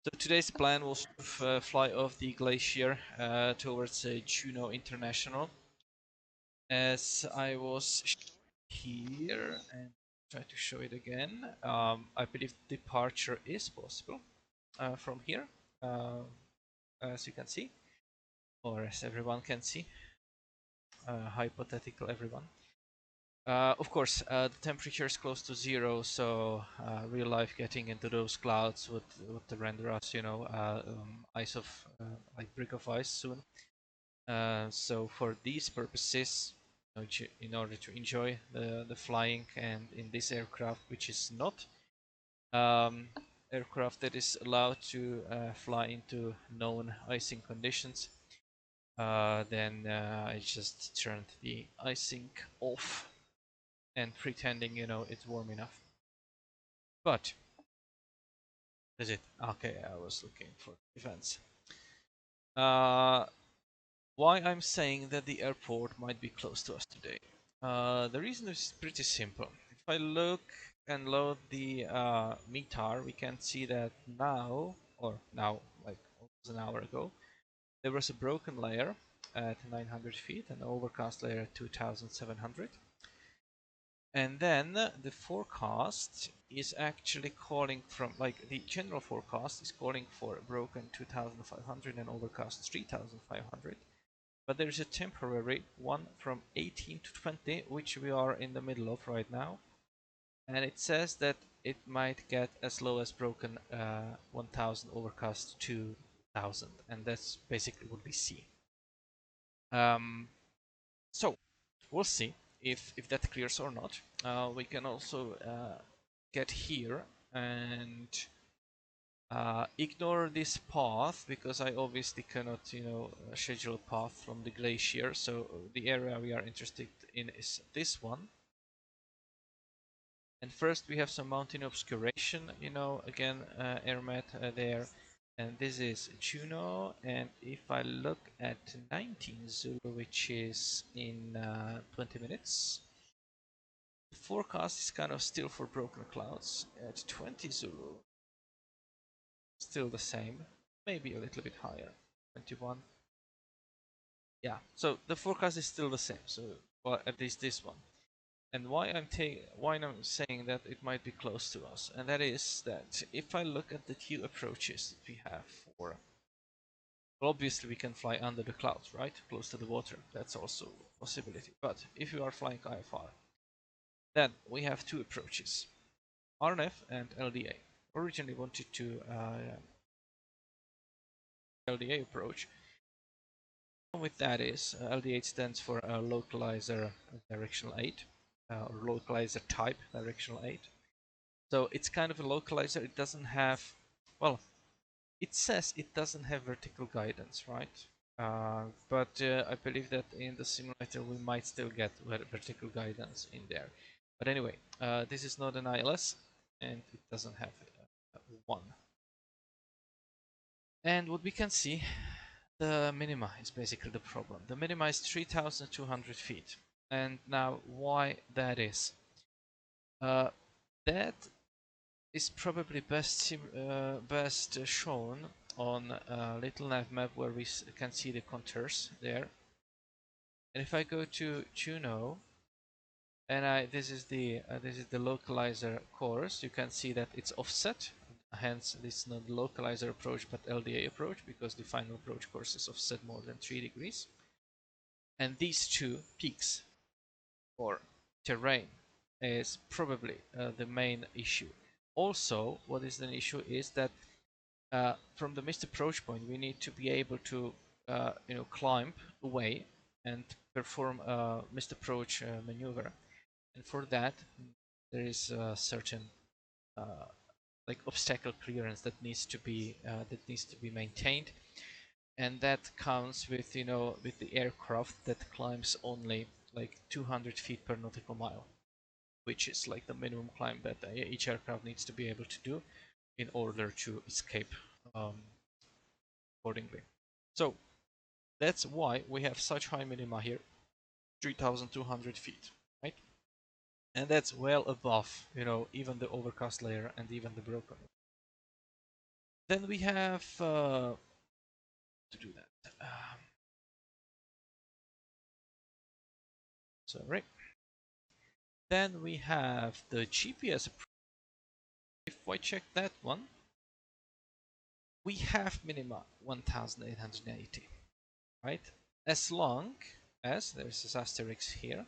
So today's plan was to fly off the glacier towards Juneau International. As I was here and try to show it again, I believe departure is possible from here, as you can see, or as everyone can see, hypothetical everyone. Of course, the temperature is close to zero, so real life getting into those clouds would render us, ice of like brick of ice soon. So for these purposes, in order to enjoy the flying, and in this aircraft, which is not um, aircraft that is allowed to fly into known icing conditions, then I just turned the icing off and pretending, it's warm enough. But is it okay? I was looking for events. Uh, why I'm saying that the airport might be close to us today? The reason is pretty simple. If I look and load the METAR, we can see that now, like almost an hour ago, there was a broken layer at 900 feet and an overcast layer at 2700. And then the forecast is actually calling from, like, the general forecast is calling for a broken 2500 and overcast 3500. But there's a temporary one from 18 to 20, which we are in the middle of right now. And it says that it might get as low as broken 1000 overcast 2000. And that's basically what we see. So we'll see if that clears or not. We can also get here and ignore this path, because I obviously cannot, schedule a path from the glacier. So the area we are interested in is this one. And first we have some mountain obscuration, again, AirMat there. And this is Juneau, and if I look at 19 Zulu, which is in 20 minutes, the forecast is kind of still for broken clouds. At 20 Zulu, still the same, maybe a little bit higher, 21. Yeah, so the forecast is still the same, so, well, at least this one. And why I'm saying that it might be close to us, and that is that if I look at the two approaches that we have for, well, obviously we can fly under the clouds, right, close to the water. That's also a possibility. But if you are flying IFR, then we have two approaches, RNF and LDA. Originally wanted to LDA approach. With that is LDA stands for localizer directional aid, or localizer type directional aid. So it's kind of a localizer. It doesn't have, well, it says it doesn't have vertical guidance, right? But I believe that in the simulator we might still get vertical guidance in there. But anyway, this is not an ILS, and it doesn't have one. And what we can see, the minima is basically the problem. The minima is 3,200 feet. And now why that is? That is probably best shown on a little nav map where we can see the contours there. And if I go to Juneau, and this is the localizer course, you can see that it's offset. Hence, this is not the localizer approach, but LDA approach, because the final approach course is offset more than 3 degrees. And these two peaks, or terrain, is probably the main issue. Also, what is an issue is that from the missed approach point, we need to be able to, climb away and perform a missed approach maneuver. And for that, there is a certain like obstacle clearance that needs to be maintained, and that comes with, with the aircraft that climbs only like 200 feet per nautical mile, which is like the minimum climb that each aircraft needs to be able to do in order to escape accordingly. So that's why we have such high minima here, 3,200 feet, right? And that's well above, even the overcast layer and even the broken. Then we have to do that. Sorry. Then we have the GPS approach. If I check that one, we have minima 1880, right? As long as, there's this asterisk here,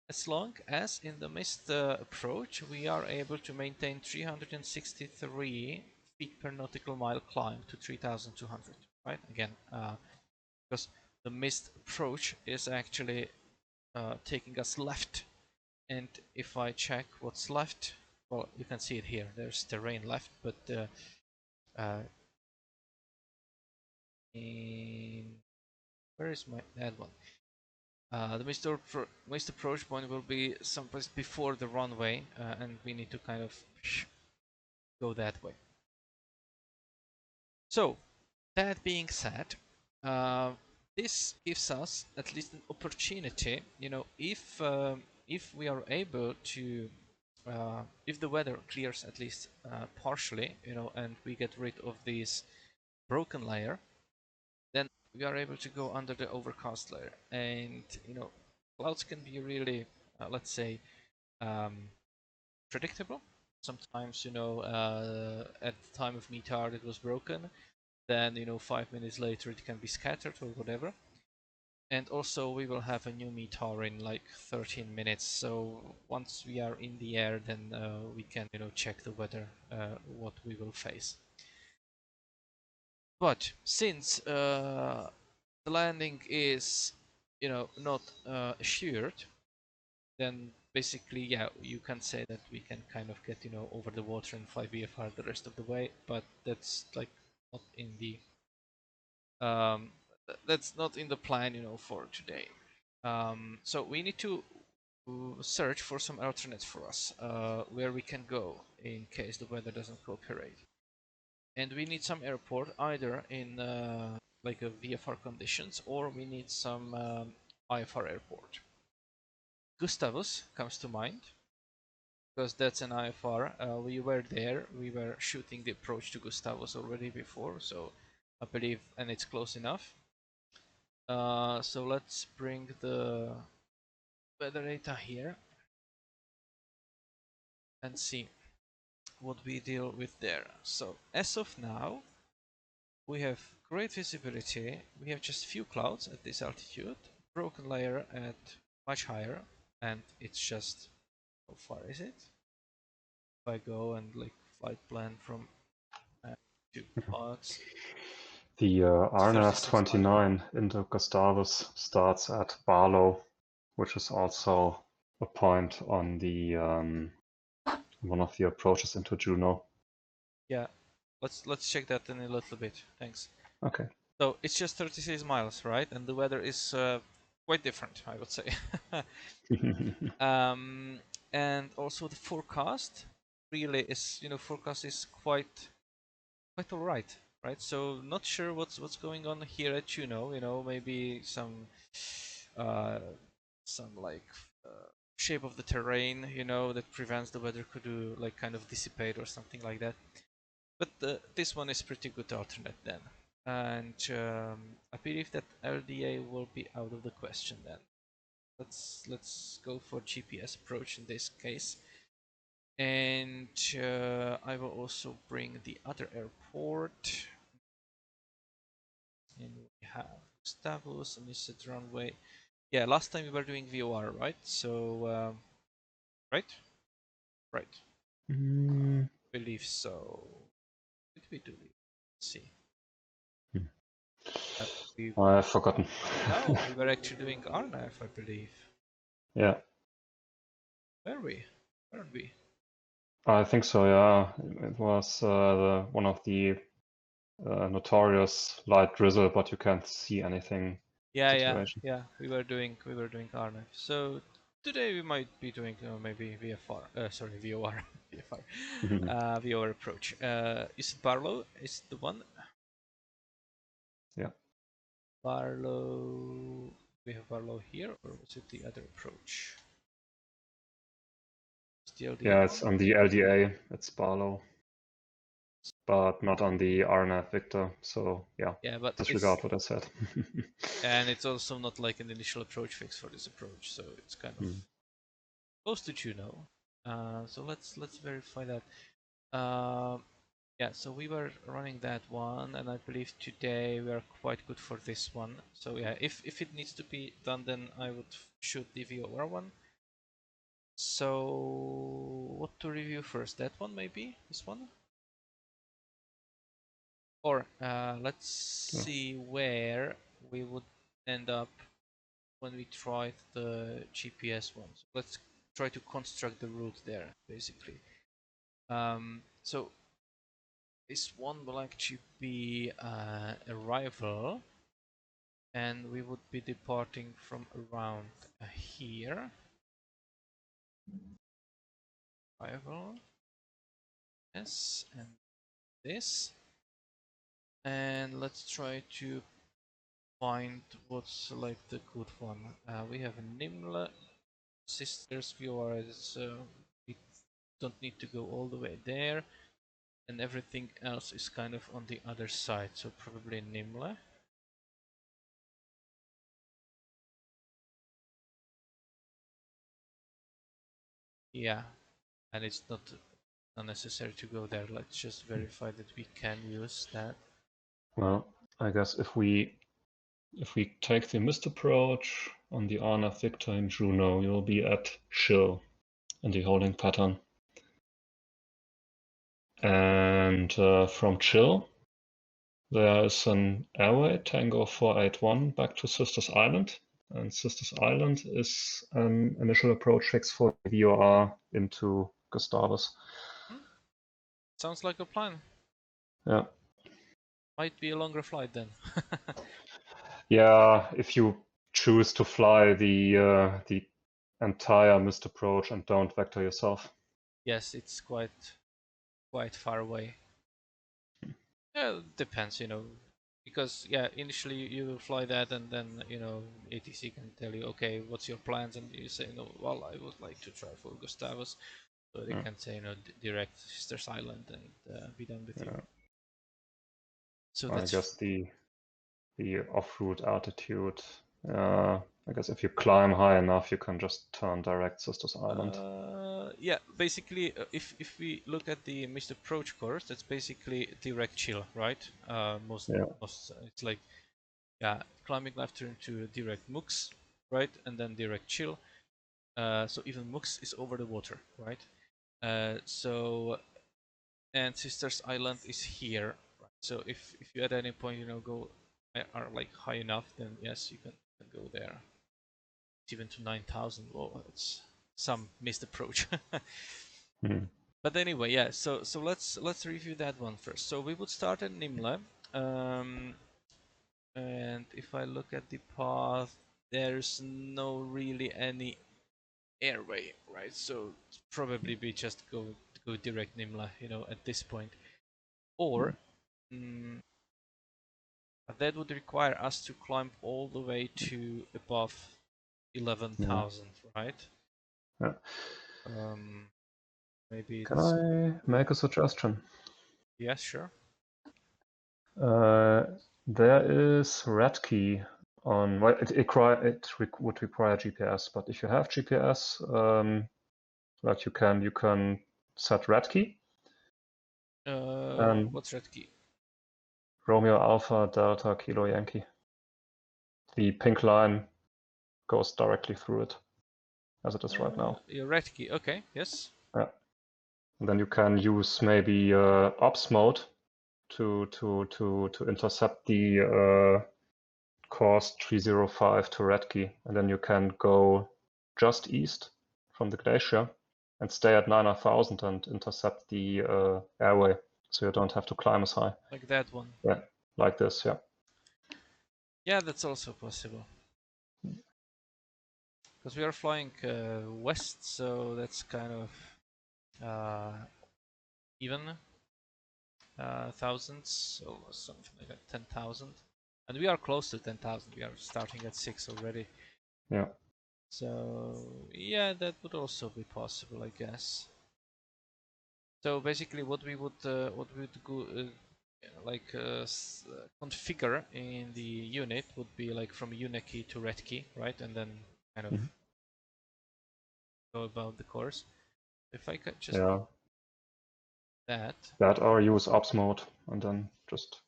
as long as in the missed approach we are able to maintain 363 feet per nautical mile climb to 3200, right? Again, because the missed approach is actually taking us left, and if I check what's left, well, you can see it here, there's terrain left, but where is that one? The missed approach point will be someplace before the runway, and we need to kind of go that way. So, that being said, this gives us at least an opportunity, if we are able to, if the weather clears at least partially, and we get rid of this broken layer, then we are able to go under the overcast layer. And, clouds can be really, let's say, predictable. Sometimes, at the time of meteor it was broken, then 5 minutes later it can be scattered or whatever. And also we will have a new meteor in like 13 minutes, so once we are in the air, then we can check the weather, what we will face. But since the landing is not assured, then basically, yeah, you can say that we can kind of get over the water in 5 IFR the rest of the way, but that's like not in the that's not in the plan for today. So we need to search for some alternates for us, where we can go in case the weather doesn't cooperate. And we need some airport either in like a VFR conditions, or we need some IFR airport. Gustavus comes to mind because that's an IFR. We were there, we were shooting the approach to Gustavus already before, so I believe, and it's close enough. So let's bring the weather data here and see what we deal with there. So as of now, we have great visibility. We have just few clouds at this altitude, broken layer at much higher, and it's just, how far is it? If I go and like flight plan from two plots. The RNAV 29 into Gustavus starts at Barlow, which is also a point on the one of the approaches into Juneau. Yeah, let's check that in a little bit. Thanks. Okay. So it's just 36 miles, right? And the weather is quite different, I would say. And also the forecast really is, forecast is quite alright, right? So not sure what's going on here at Juneau. Maybe some like shape of the terrain, that prevents the weather to like kind of dissipate or something like that. But this one is pretty good alternate then. And I believe that LDA will be out of the question then. Let's go for GPS approach in this case. And I will also bring the other airport. And we have Gustavus and this is runway. Yeah, last time we were doing VOR, right? So, right? Right. Believe so. Did we do it? Let's see. I've forgotten. No, we were actually doing RNAV, I believe. Yeah. Were we? Weren't we? I think so, yeah. It was one of the notorious light drizzle, but you can't see anything situation. Yeah. We were doing RNAV. So today we might be doing maybe VFR. Sorry, VOR. VFR. VOR approach. Is it Barlow? Is it the one? Yeah. Barlow. We have Barlow here, or was it the other approach? Yeah, it's on the LDA. It's Barlow. but not on the RNF Victor. So yeah, Yeah, but disregard what I said. it's also not like an initial approach fix for this approach, so it's kind of Hmm. close to Juneau. So let's verify that. Um, yeah, so we were running that one, and I believe today we are quite good for this one. So yeah, if it needs to be done, then I would shoot the VOR one. So what to review first? That one maybe? This one? Or let's Yeah. see where we would end up when we tried the GPS one. So let's try to construct the route there, basically. So this one will actually be arrival, and we would be departing from around here. Arrival, yes, and this. And let's try to find what's like the good one. We have Nimla, Sisters viewers. We don't need to go all the way there, and everything else is kind of on the other side. So probably Nimla. Yeah, and it's not unnecessary to go there. Let's just verify that we can use that. Well, I guess if we take the missed approach on the RNF Victor in Juneau, you'll be at chill in the holding pattern. And from chill, there is an airway Tango 481 back to Sisters Island. And Sisters Island is an initial approach fix for VOR into Gustavus. Hmm? Sounds like a plan. Yeah. Might be a longer flight then. Yeah, if you choose to fly the entire missed approach and don't vector yourself. Yes, it's quite far away. Yeah, depends, because yeah, initially you will fly that, and then ATC can tell you, okay, what's your plans, and you say, no, well, I would like to try for Gustavus, so they Yeah, can say, direct Sisters Island and be done with you. yeah. So I that's guess the off-route altitude. I guess if you climb high enough, you can just turn direct Sisters Island. yeah, basically, if we look at the missed approach course, that's basically direct chill, right? Yeah. Most it's like, yeah, climbing left turn to direct MUX, right, and then direct chill. So even MUX is over the water, right? So and Sisters Island is here, right? So if you at any point go are like high enough, then yes, you can go there. It's even to 9,000. Whoa, it's some missed approach. Mhm. But anyway, yeah. So let's review that one first. So we would start at Nimla, um, and if I look at the path, there's no really any airway, right? So it's probably be just go direct Nimla, at this point, or mm, that would require us to climb all the way to above Yeah. 11,000, right? Yeah. Um, maybe Can it's I make a suggestion? yes, sure. Uh, there is red key on. Well, would require GPS, but if you have GPS, like you can set red key and What's red key? Romeo Alpha Delta Kilo Yankee. The pink line goes directly through it, as it is right now. Your red key. Okay, yes. Yeah. And then you can use maybe ops mode to intercept the course 305 to Redkey, and then you can go just east from the glacier and stay at 9,000 and intercept the airway, so you don't have to climb as high. Like that one. Yeah, like this. Yeah. Yeah, that's also possible. Because we are flying west, so that's kind of even thousands, so something like that, 10,000. And we are close to 10,000. We are starting at 6 already. Yeah. So yeah, that would also be possible, I guess. So basically, what we would go, configure in the unit would be like from unit key to red key, right? And then kind of Mhm. go about the course. If I could just Yeah, that, that or use ops mode and then just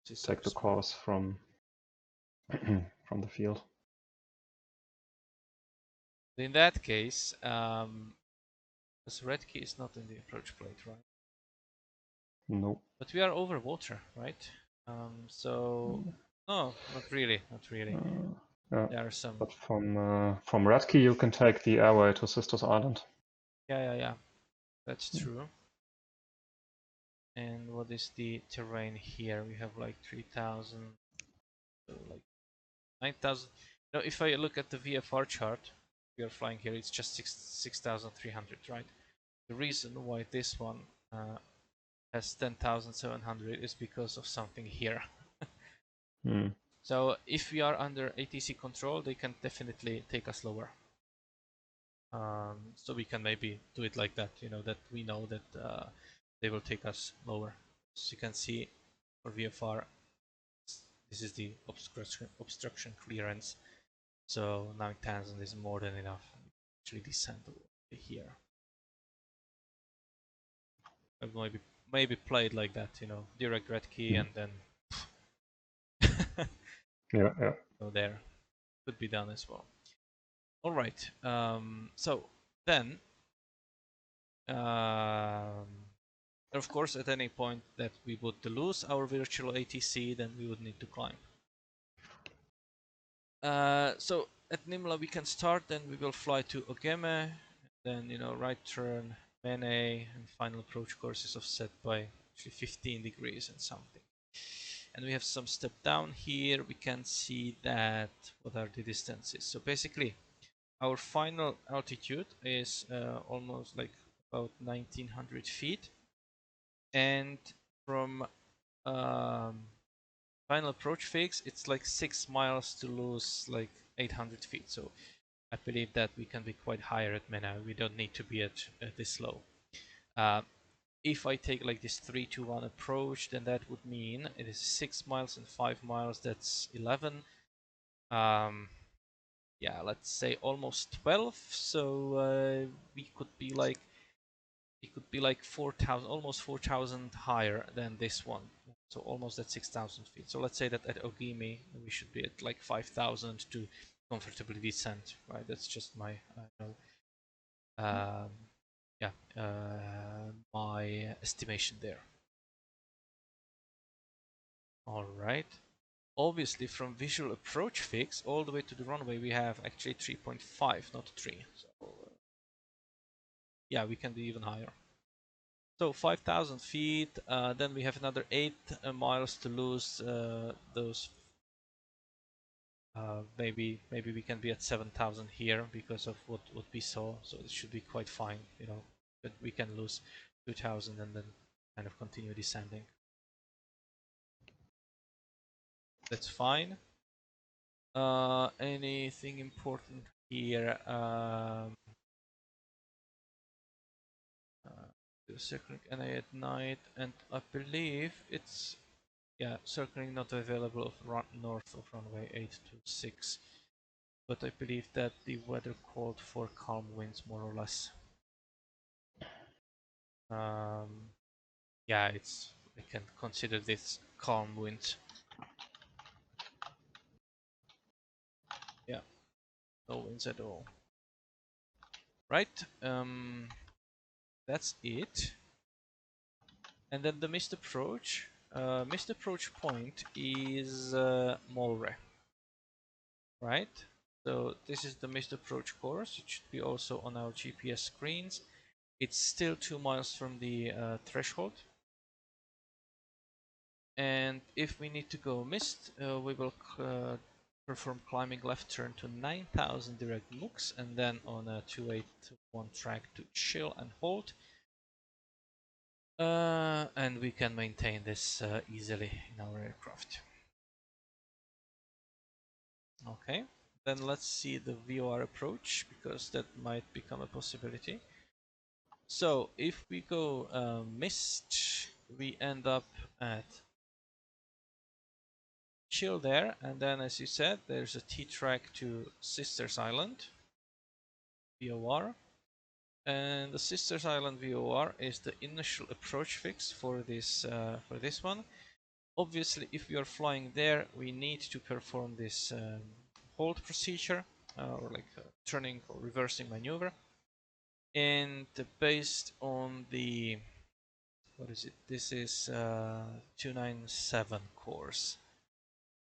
this take the ops mode. course from from the field. In that case, this red key is not in the approach plate, right? No. But we are over water, right? So no, not really, not really. Yeah, There are some. but from Redkey you can take the airway to Sisters Island. Yeah. That's true. And what is the terrain here? We have like 3,000, so like 9,000. Now, if I look at the VFR chart, we are flying here. It's just 6,300, right? The reason why this one has 10,700 is because of something here. Mm. So if we are under ATC control, they can definitely take us lower. So we can maybe do it like that, that we know that they will take us lower. As you can see, for VFR, this is the obstruction clearance. So 9,000 is more than enough. Actually descend here. I've maybe played like that, direct red key Mm. and then Yeah. go there. Could be done as well. All right. So then, um, of course, at any point that we would lose our virtual ATC, then we would need to climb. So at Nimla we can start, then we will fly to Ogeme, then right turn, Mene, and final approach course is offset by 15 degrees and something. And we have some step down here. We can see that what are the distances. So basically, our final altitude is almost like about 1900 feet, and from um, final approach fix, it's like 6 miles to lose like 800 feet. So I believe that we can be quite higher at Mena. We don't need to be at this low. Uh, if I take like this 3-2-1 approach, then that would mean it is 6 miles and 5 miles. That's 11. Yeah, let's say almost 12. So we could be like 4,000, almost 4,000 higher than this one. So almost at 6,000 feet. So let's say that at Ogimi we should be at like 5,000 to comfortably descend, right? That's just my um, yeah, my estimation there. All right. Obviously, from visual approach fix all the way to the runway, we have actually 3.5, not 3. So yeah, we can be even higher. So 5,000 feet. Then we have another 8 miles to lose. Those maybe we can be at 7,000 here because of what we saw. So it should be quite fine, But we can lose 2,000 and then kind of continue descending. That's fine. Anything important here? Circling NA at night, and I believe it's circling not available of north of runway 826. But I believe that the weather called for calm winds more or less. Um, yeah, I can consider this calm wind. Yeah, no winds at all. Right, that's it. And then the missed approach. Missed approach point is Molre, right? So this is the missed approach course. It should be also on our GPS screens. It's still 2 miles from the threshold. And if we need to go missed, we will perform climbing left turn to 9,000 direct mooks, and then on a 281 track to chill and hold. And we can maintain this easily in our aircraft. Okay, then let's see the VOR approach, because that might become a possibility. So if we go mist, we end up at chill there, and then as you said, there's a T-track to Sisters Island, VOR. And the Sisters Island VOR is the initial approach fix for this one. Obviously, if we are flying there, we need to perform this hold procedure, or like turning or reversing maneuver. And based on the, what is it? This is 297 course.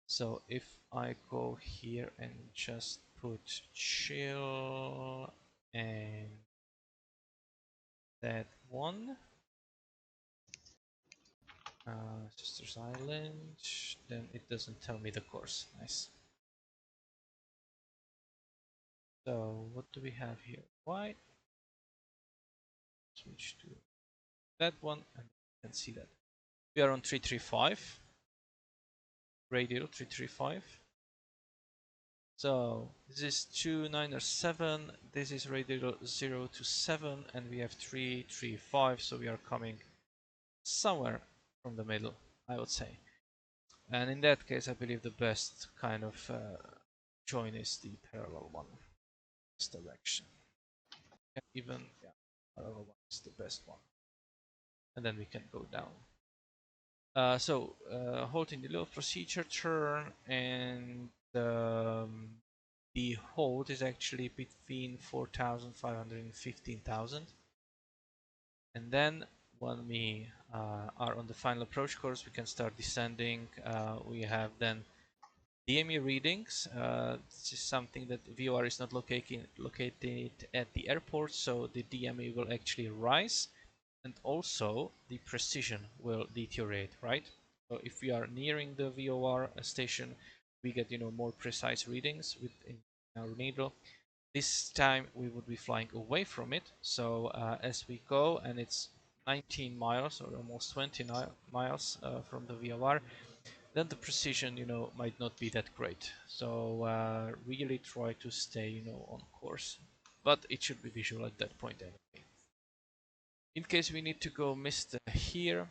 So if I go here and just put chill and that one, Sisters Island, then it doesn't tell me the course. Nice. So what do we have here? Y. Switch to that one, and you can see that we are on 335, radial 335. So this is 297, this is radial 0 to 7, and we have 335, so we are coming somewhere from the middle, I would say. And in that case, I believe the best kind of join is the parallel one, this direction. And even, yeah, parallel one is the best one. And then we can go down. So holding the little procedure turn, and the hold is actually between 4,500 and 15,000. And then when we are on the final approach course, we can start descending. We have then DME readings. This is something that VOR is not located at the airport, so the DME will actually rise, and also the precision will deteriorate, right? So if we are nearing the VOR station, we get more precise readings within our needle. This time we would be flying away from it. So as we go, and it's 19 miles or almost 20 miles from the VOR, then the precision, might not be that great. So really try to stay, on course. But it should be visual at that point anyway. In case we need to go mist here,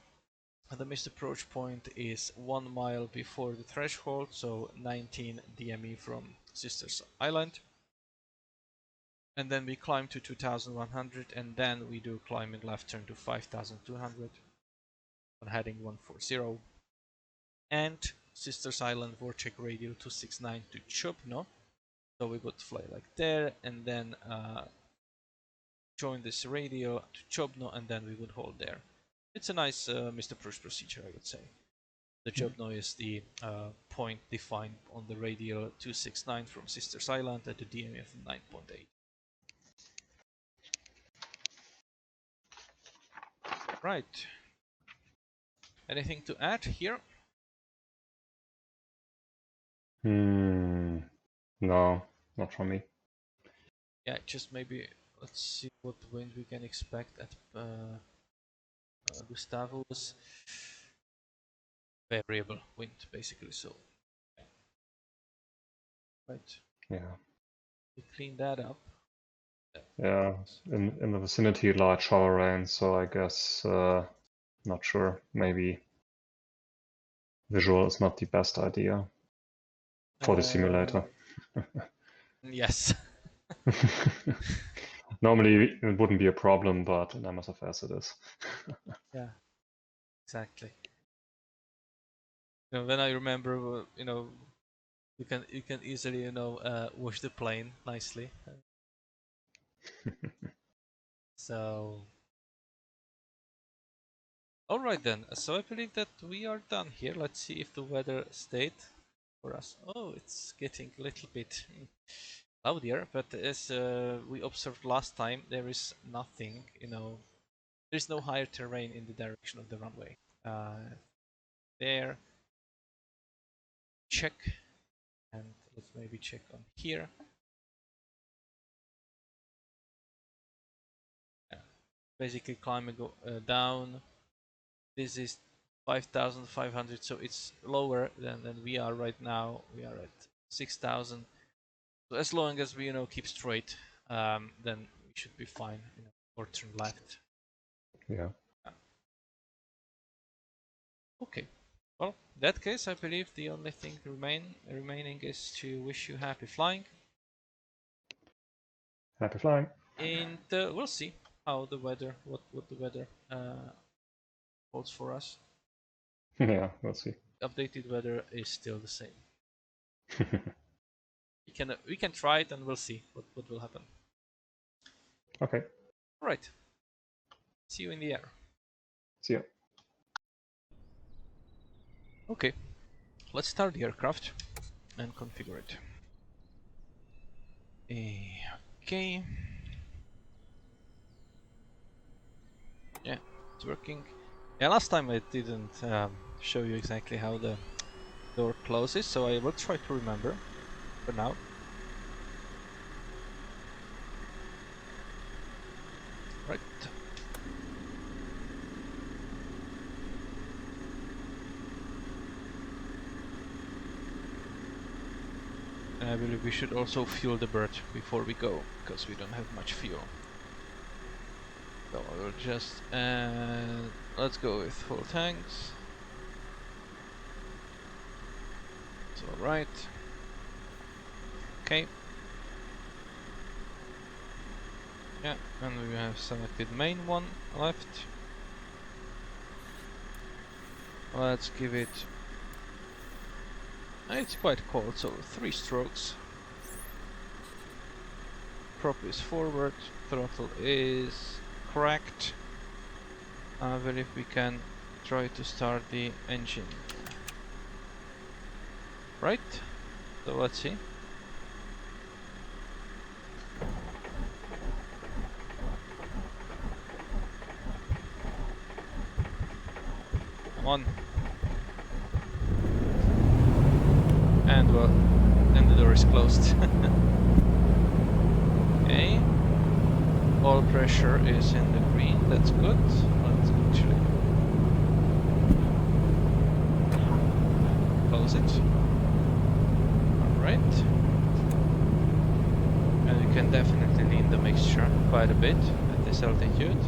the mist approach point is 1 mile before the threshold, so 19 DME from Sisters Island. And then we climb to 2100, and then we do climbing left turn to 5200 on heading 140. And Sisters Island Vortex radial 269 to Chubno. So we would fly like there, and then join this radio to Chobno, and then we would hold there. It's a nice Mr. Approach procedure, I would say. The Chobno is the point defined on the radial 269 from Sisters Island at the DMF 9.8. Right. Anything to add here? No, not from me. Yeah, just maybe let's see what wind we can expect at Gustavo's variable wind, basically. So, right. Yeah. We clean that up. Yeah, in the vicinity large shower rain, so I guess not sure. Maybe visual is not the best idea for the simulator. Yes. Normally it wouldn't be a problem, but in MSFS it is. Yeah, exactly. When I remember, you can easily, wash the plane nicely. So, all right then. So I believe that we are done here. Let's see if the weather stayed for us. Oh, it's getting a little bit cloudier, but as we observed last time, there is nothing, there's no higher terrain in the direction of the runway. There, check, and let's maybe check on here. Yeah. Basically climbing down. This is 5,500, so it's lower than we are right now. We are at 6,000. So as long as we keep straight, then we should be fine. or turn left. Yeah. Okay. Well, in that case, I believe the only thing remaining is to wish you happy flying. Happy flying. And we'll see how the weather, what the weather holds for us. Yeah, we'll see. Updated weather is still the same. We can try it and we'll see what will happen. Okay. All right. See you in the air. See ya. Okay. Let's start the aircraft and configure it. Okay. Yeah, it's working. Yeah, last time I didn't show you exactly how the door closes, so I will try to remember for now. Right. I believe we should also fuel the bird before we go, because we don't have much fuel. So I will just let's go with full tanks. It's alright. Okay. Yeah, and we have selected main one left. Let's give it. It's quite cold, so 3 strokes. Prop is forward, throttle is cracked. I believe we can try to start the engine. Right? So let's see. Come on. And well, and the door is closed. Okay. All pressure is in the green, that's good. Let's actually close it. Alright. And we can definitely lean the mixture quite a bit at this altitude.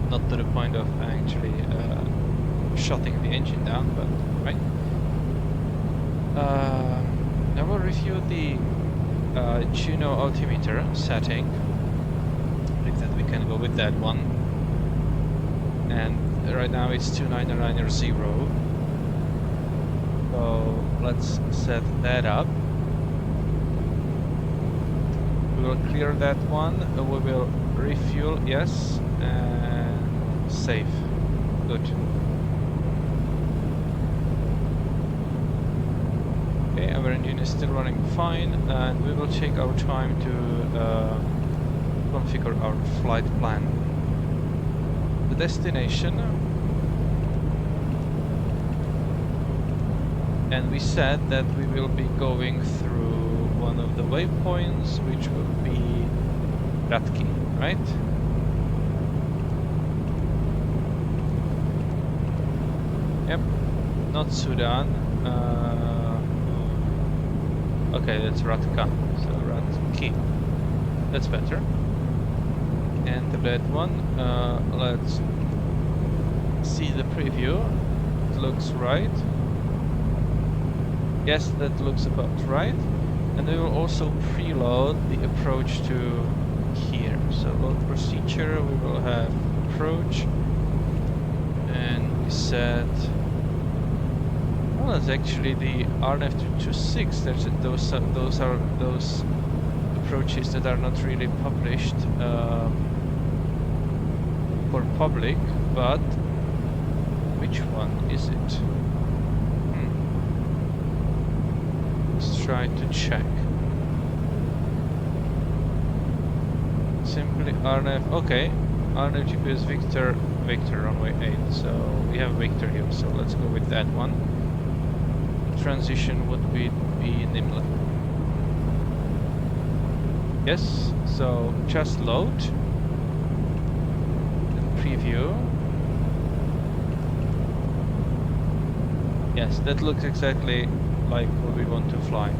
Not to the point of actually shutting the engine down, but right. I will review the Juneau altimeter setting. I believe that we can go with that one. And right now it's 29990. So let's set that up. We will clear that one. We will refuel, yes, and save. Good. Okay, our engine is still running fine, and we will take our time to configure our flight plan. The destination, and we said that we will be going through one of the waypoints, which will be Breathtaking, right? Yep, not Sudan. Okay, that's Ratka, so Ratki. That's better. And the red one, let's see the preview. It looks right. Yes, that looks about right. And we will also preload the approach to here. So load procedure, we will have approach. And we said, well, that's actually the RNF226. Those are those approaches that are not really published for public, but which one is it? Let's try to check. Simply RNF, okay, RNF GPS Victor runway 8. So we have Victor here, so let's go with that one. Transition would be Nimla. Yes, so just load and preview. Yes, that looks exactly like what we want to fly.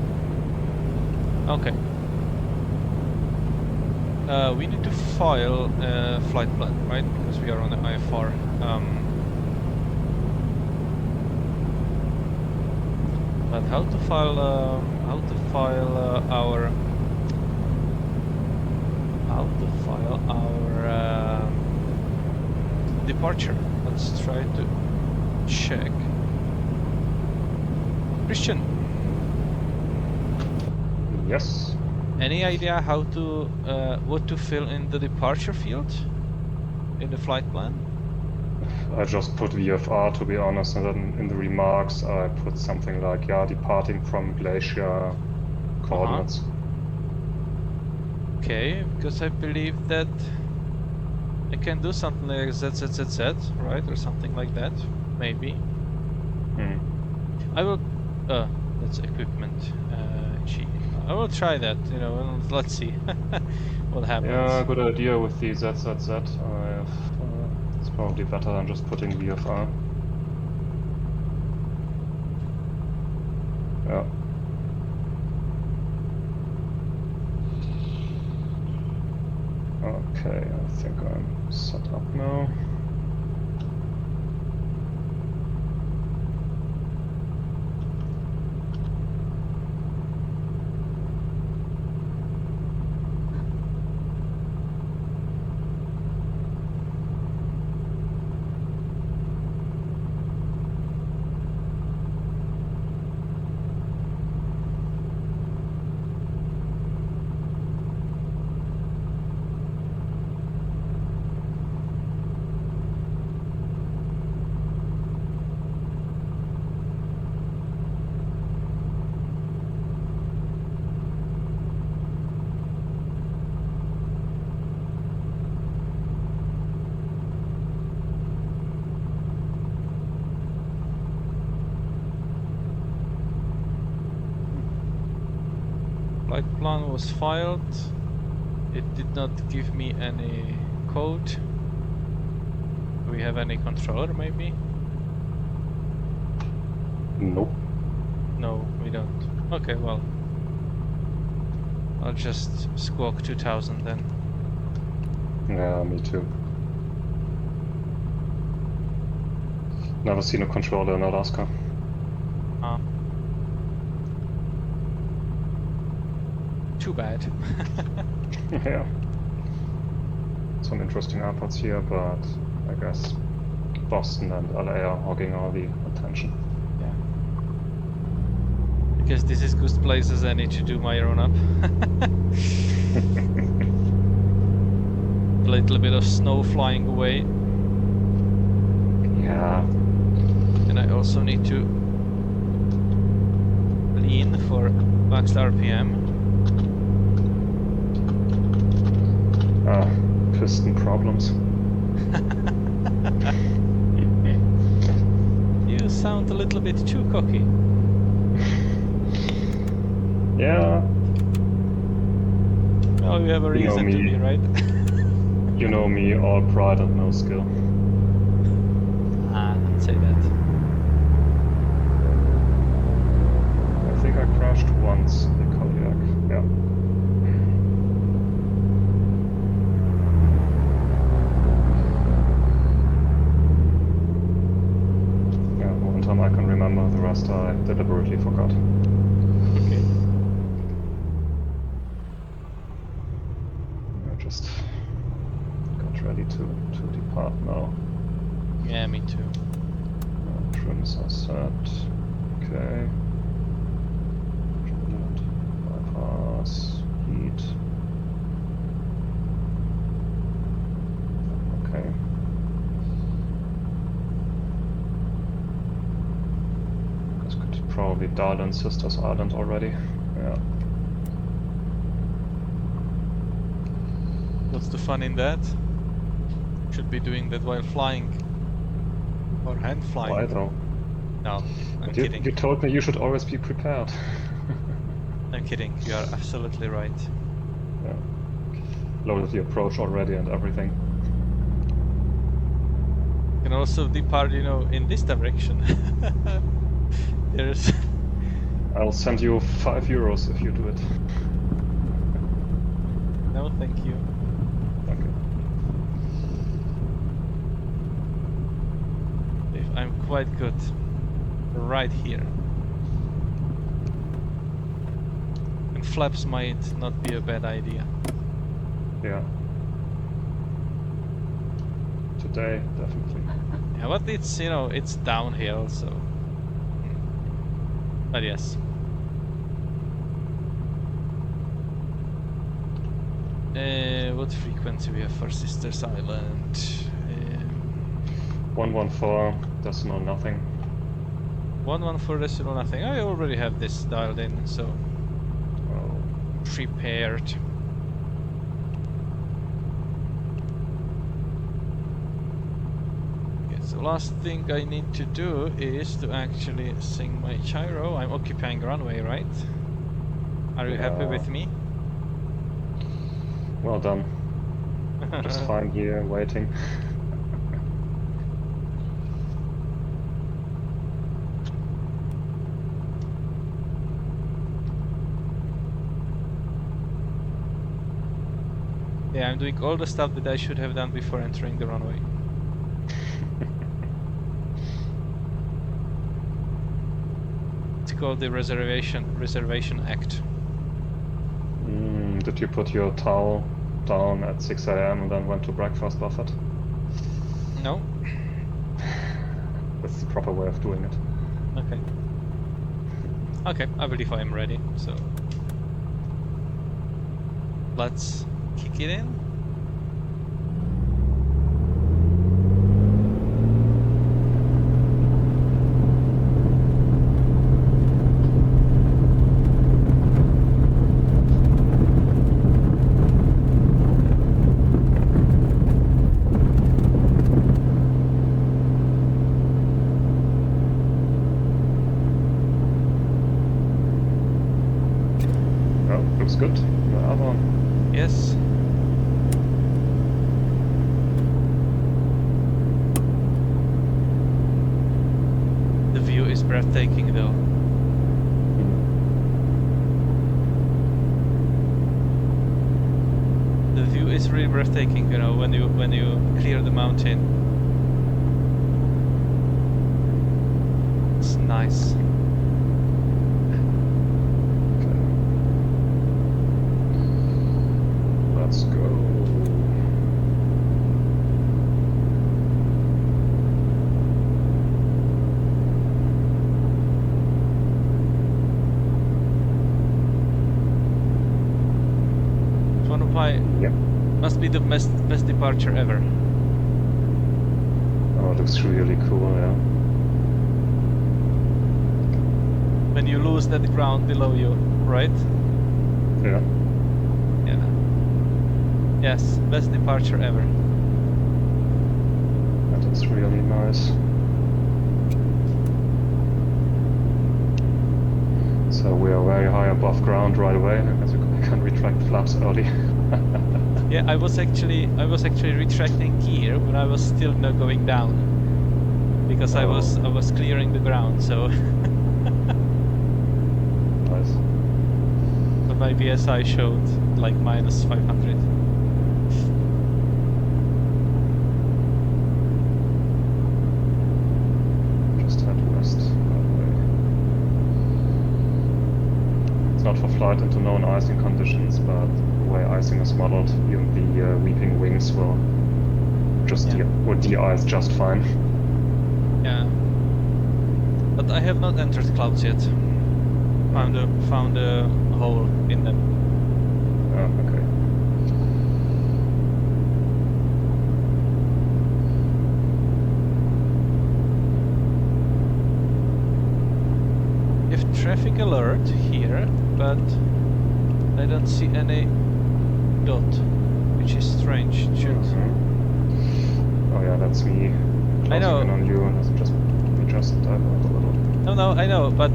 Okay. We need to file a flight plan, right? Because we are on the IFR. But how to file our departure? Let's try to check. Christian, Yes. any idea how to what to fill in the departure field in the flight plan? I just put VFR, to be honest, and then in the remarks I put something like, yeah, departing from glacier coordinates. Okay, because I believe that I can do something like ZZZZ, right, or something like that, maybe. I will. That's equipment. Gee, I will try that. You know, and let's see what happens. Yeah, good idea with the ZZZ. It's probably better than just putting VFR. Yeah. Okay, I think I'm set up now. Flight plan was filed. It did not give me any code. Do we have any controller, maybe? Nope. No, we don't. Okay, well, I'll just squawk 2000 then. Yeah, me too. Never seen a controller in Alaska. Too bad. Yeah. Some interesting airports here, but I guess Boston and LA are hogging all the attention. Yeah. Because this is good places I need to do my own up. A little bit of snow flying away. Yeah. And I also need to lean for max RPM. Piston problems. You sound a little bit too cocky. Yeah. Oh, you have a reason to be, right? You know me, all pride and no skill. Don't say that. I think I crashed once in the Kodiak. Yeah. Yeah, one time I can remember, the rest I deliberately forgot. Okay. I just got ready to depart now. Yeah, me too. Trims are set. Okay. Bypass. Heat. Okay. Guess could probably dial in Sisters Island already. Yeah. What's the fun in that? Should be doing that while flying. Or hand flying. Why though? No, I'm kidding. You told me you should always be prepared. I'm kidding, you are absolutely right. Yeah. Loaded the approach already and everything. You can also depart, you know, in this direction. There's... I'll send you €5 if you do it. No, thank you. quite good. Right here. And flaps might not be a bad idea. Yeah. Today, definitely. Yeah, but it's, you know, it's downhill, so... But yes. What frequency we have for Sisters Island? 114, decimal nothing. 114 decimal nothing. I already have this dialed in, so... Oh. Prepared. So last thing I need to do is to actually sing my gyro. I'm occupying runway, right? Are you happy with me? Well done. Just fine here, waiting. Yeah, I'm doing all the stuff that I should have done before entering the runway. It's called the Reservation Act. Did you put your towel down at 6 AM and then went to breakfast, Buffett? No? That's the proper way of doing it. Okay. Okay, I believe I am ready, so... Let's kick it in. Looks good. Bravo. Yes. The view is breathtaking though. The view is really breathtaking, you know, when you clear the mountain. It's nice. Let's go. One of my must be the best departure ever. Oh, it looks really cool, yeah. When you lose that ground below you, right? Yeah. Yeah. Yes, best departure ever. That is really nice. So we are very high above ground right away, as you can retract flaps early. Yeah, I was actually retracting gear when I was still not going down, because I was clearing the ground. So. Nice. But my BSI showed like minus 500. Just head west that way. It's not for flight into known icing conditions, but the way icing is modeled, even the weeping wings will just de-ice just fine. Yeah. But I have not entered clouds yet. Found a hole in them. Oh, okay. You have traffic alert here, but I don't see any dot, which is strange. Should... Oh yeah, that's me closing in on you, and it's just we just divert a little. No, I know, but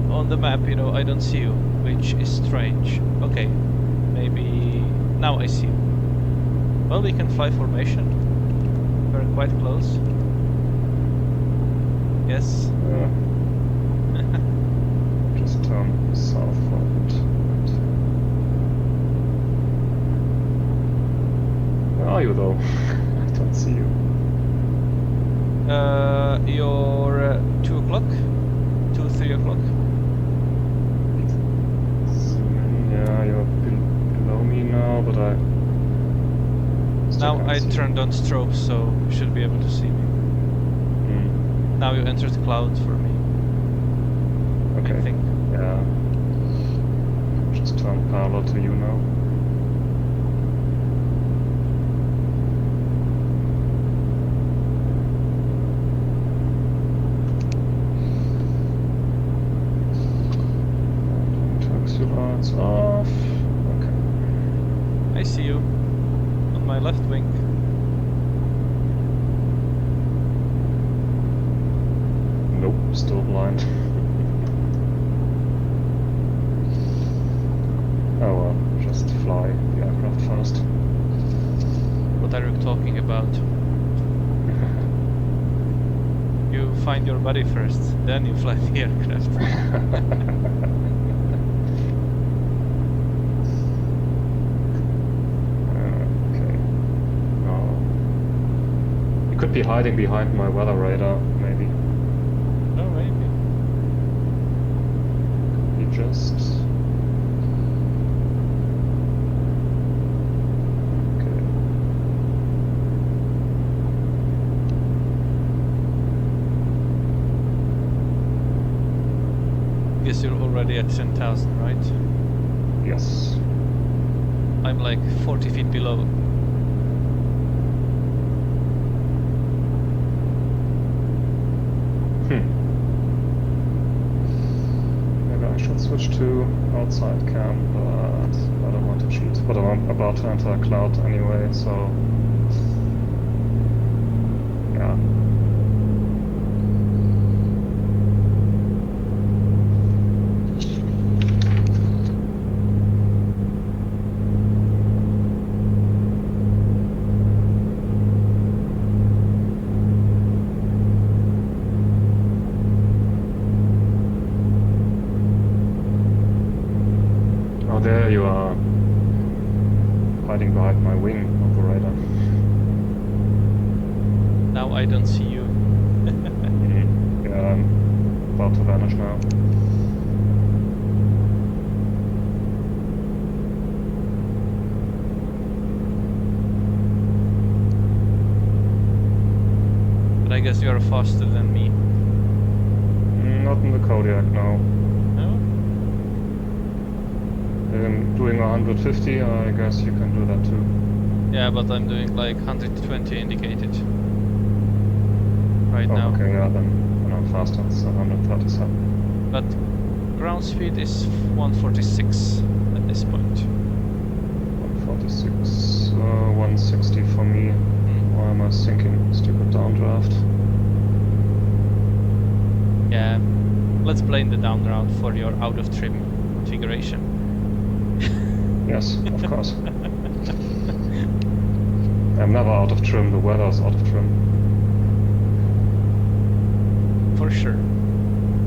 on the map, you know, I don't see you, which is strange. Okay, maybe now I see you. Well, we can fly formation. We're quite close. Yes. Just turn southward. Where are you though? I don't see you. You're 2 o'clock? 2, 3 o'clock? Yeah, you're below me now, but I still Now can't I see. turned on strobe, so you should be able to see me. Now you entered the cloud for me. Okay. I think. Yeah. Just turn parallel to you now. Taxi lights off. Okay. I see you. On my left wing. Nope, still blind. Oh well, just fly the aircraft first. What are you talking about? You find your body first, then you fly the aircraft. Okay. Oh. You could be hiding behind my weather radar, maybe. Oh, maybe. You just... Okay. Guess you're already at 10,000, right? Yes. I'm like 40 feet below. Maybe I should switch to outside cam, but I don't want to cheat. But I'm about to enter a cloud anyway, so... Yeah. Oh, there you are. Hiding behind my wing, operator. Now I don't see you. Yeah, I'm about to vanish now. But I guess you are faster than me. Not in the Kodiak, no. No? Doing 150, I guess you can do that too. Yeah, but I'm doing like 120 indicated. Right Oh, now. okay, yeah, then I'm faster, it's 137. But ground speed is 146 at this point. 146, 160 for me. Why am I sinking? Stupid downdraft. Yeah, let's blame the downdraft for your out of trim configuration. Yes, of course. I'm never out of trim, the weather's out of trim. For sure.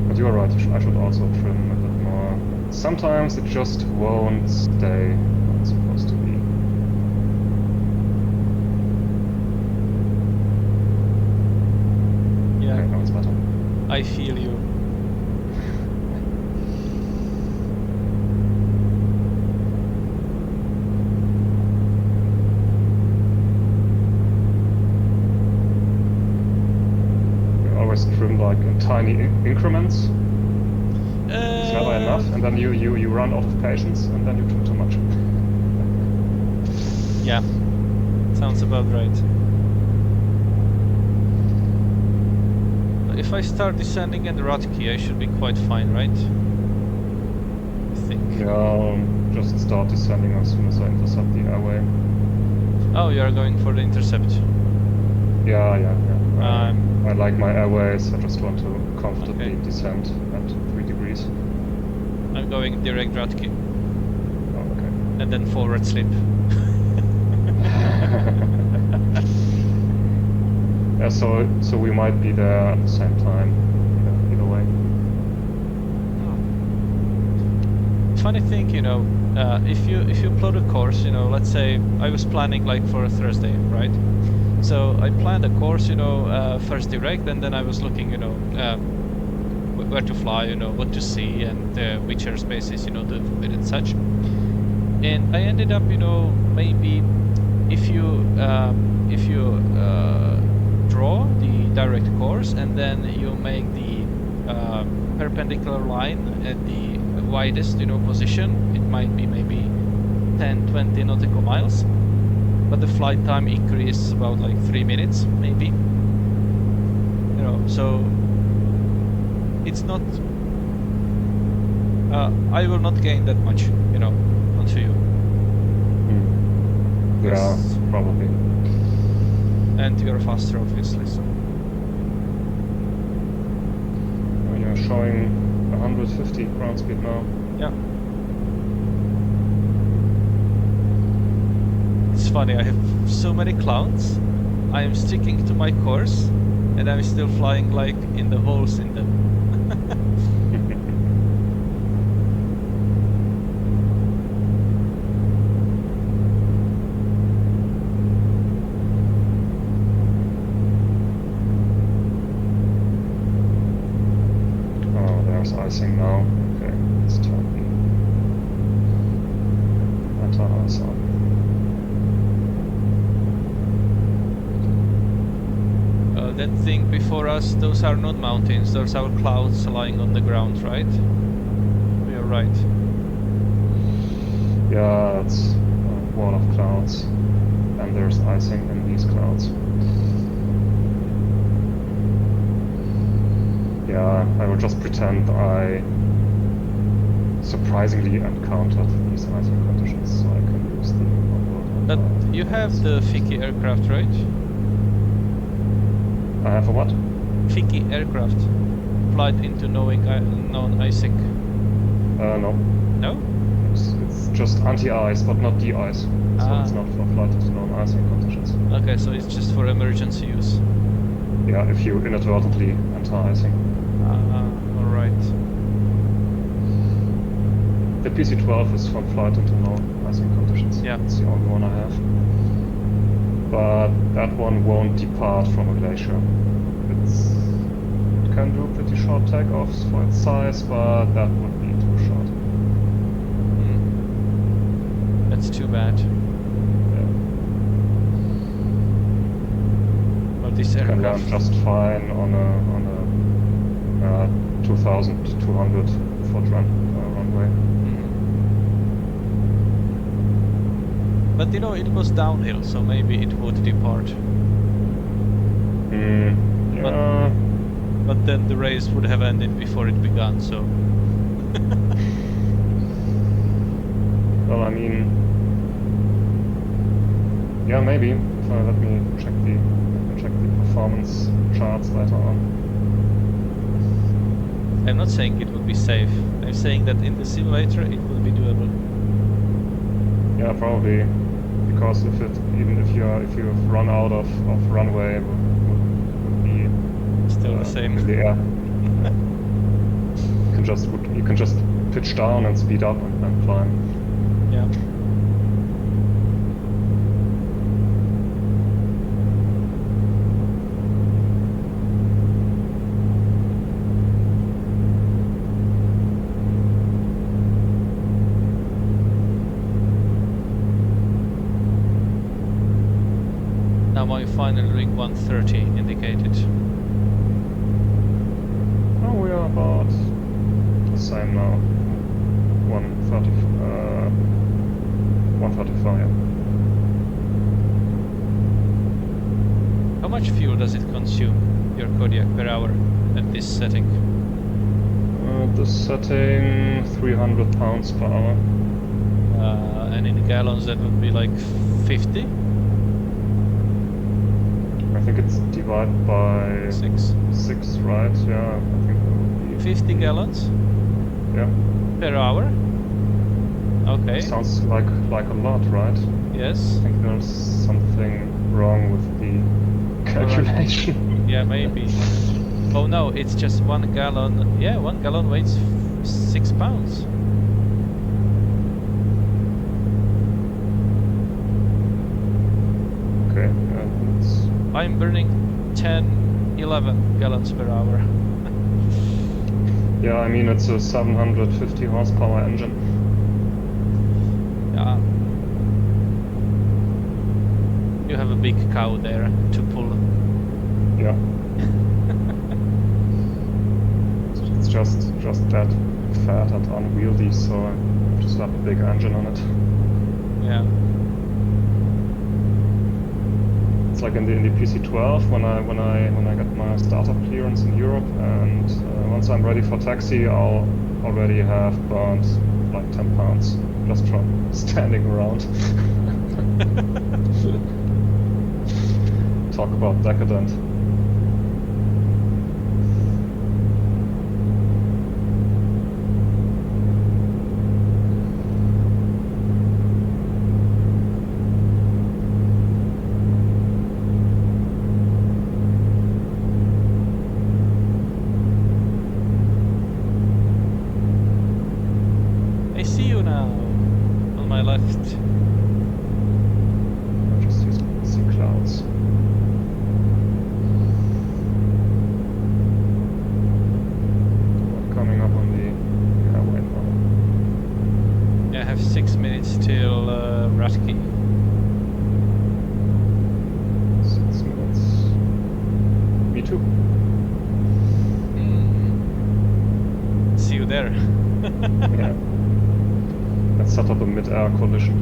But you're right, I should also trim a bit more. Sometimes it just won't stay where it's supposed to be. Yeah, Okay, now it's better. I feel you. Always trim like in tiny increments. It's never enough, and then you run out of patience, and then you trim too much. Yeah, sounds about right. If I start descending at Rotki, I should be quite fine, right? I think. Yeah, just start descending as soon as I intercept the airway. Oh, you are going for the intercept. Yeah. I like my airways, I just want to comfortably descend at 3 degrees. I'm going direct Rotki. Oh, okay. And then forward slip. Yeah, so we might be there at the same time, either way. Funny thing, you know, if you plot a course, you know, let's say I was planning like for a Thursday, right? So I planned a course, first direct, and then I was looking, where to fly, what to see, and which airspaces, to avoid and such. And I ended up, maybe if you draw the direct course and then you make the perpendicular line at the widest, position, it might be maybe 10-20 nautical miles, but the flight time increases about like 3 minutes, maybe. So it's not. I will not gain that much, onto you. Yeah, probably. And you're faster, obviously. So. You're showing 150 ground speed now. Yeah. It's funny, I have so many clouds. I am sticking to my course, and I'm still flying like in the holes in them. Oh, there's icing now. Okay, let's turn the anti-ice on. That thing before us, those are not mountains, those are clouds lying on the ground, right? You're right. Yeah, it's a wall of clouds, and there's icing in these clouds. Yeah, I will just pretend I surprisingly encountered these icing conditions, so I can use the onboard. But you have the Fiki aircraft, right? I have a what? Fiki aircraft. Flight into known icing. No. No? It's just anti-ice, but not de-ice. So it's not for flight into known icing conditions. Okay, so it's just for emergency use. Yeah, if you inadvertently enter icing. Alright. The PC-12 is from flight into known icing conditions. Yeah. It's the only one I have. But that one won't depart from a glacier. It can do pretty short takeoffs for its size, but that would be too short. That's too bad. Yeah. But this It can aircraft land just fine on a 2,200 foot runway. But it was downhill, so maybe it would depart. Yeah. But then the race would have ended before it began, so... Well, I mean... Yeah, maybe. Let me check the performance charts later on. I'm not saying it would be safe. I'm saying that in the simulator it would be doable. Yeah, probably. Because even if you've run out of runway, would be still the same in the air. you can just pitch down and speed up and climb. Yeah. Now my final ring 130 indicated. Oh, we are about the same now. 135. How much fuel does it consume, your Kodiak, per hour at this setting? This setting, 300 pounds per hour. And in gallons that would be like 50? I think it's divided by 6, right? Yeah, I think that would be 50 gallons? Yeah. Per hour? Okay. Sounds like a lot, right? Yes. I think there's something wrong with the calculation. Yeah, maybe. Oh no, it's just 1 gallon. Yeah, 1 gallon weighs 6 pounds. Okay, let's I'm burning 10, 11 gallons per hour. Yeah, I mean it's a 750 horsepower engine. Yeah. You have a big cow there to pull. Yeah. It's just that fat and unwieldy, so I just have a big engine on it. Yeah. It's like in the PC-12 when I get my startup clearance in Europe, and once I'm ready for taxi, I'll already have burned like 10 pounds just from standing around. Talk about decadent. I see you now, on my left. I just see clouds. Coming up on the airway now. Yeah, I have 6 minutes till Ratki. 6 minutes. Me too. See you there. Yeah. Let's set up a mid-air collision.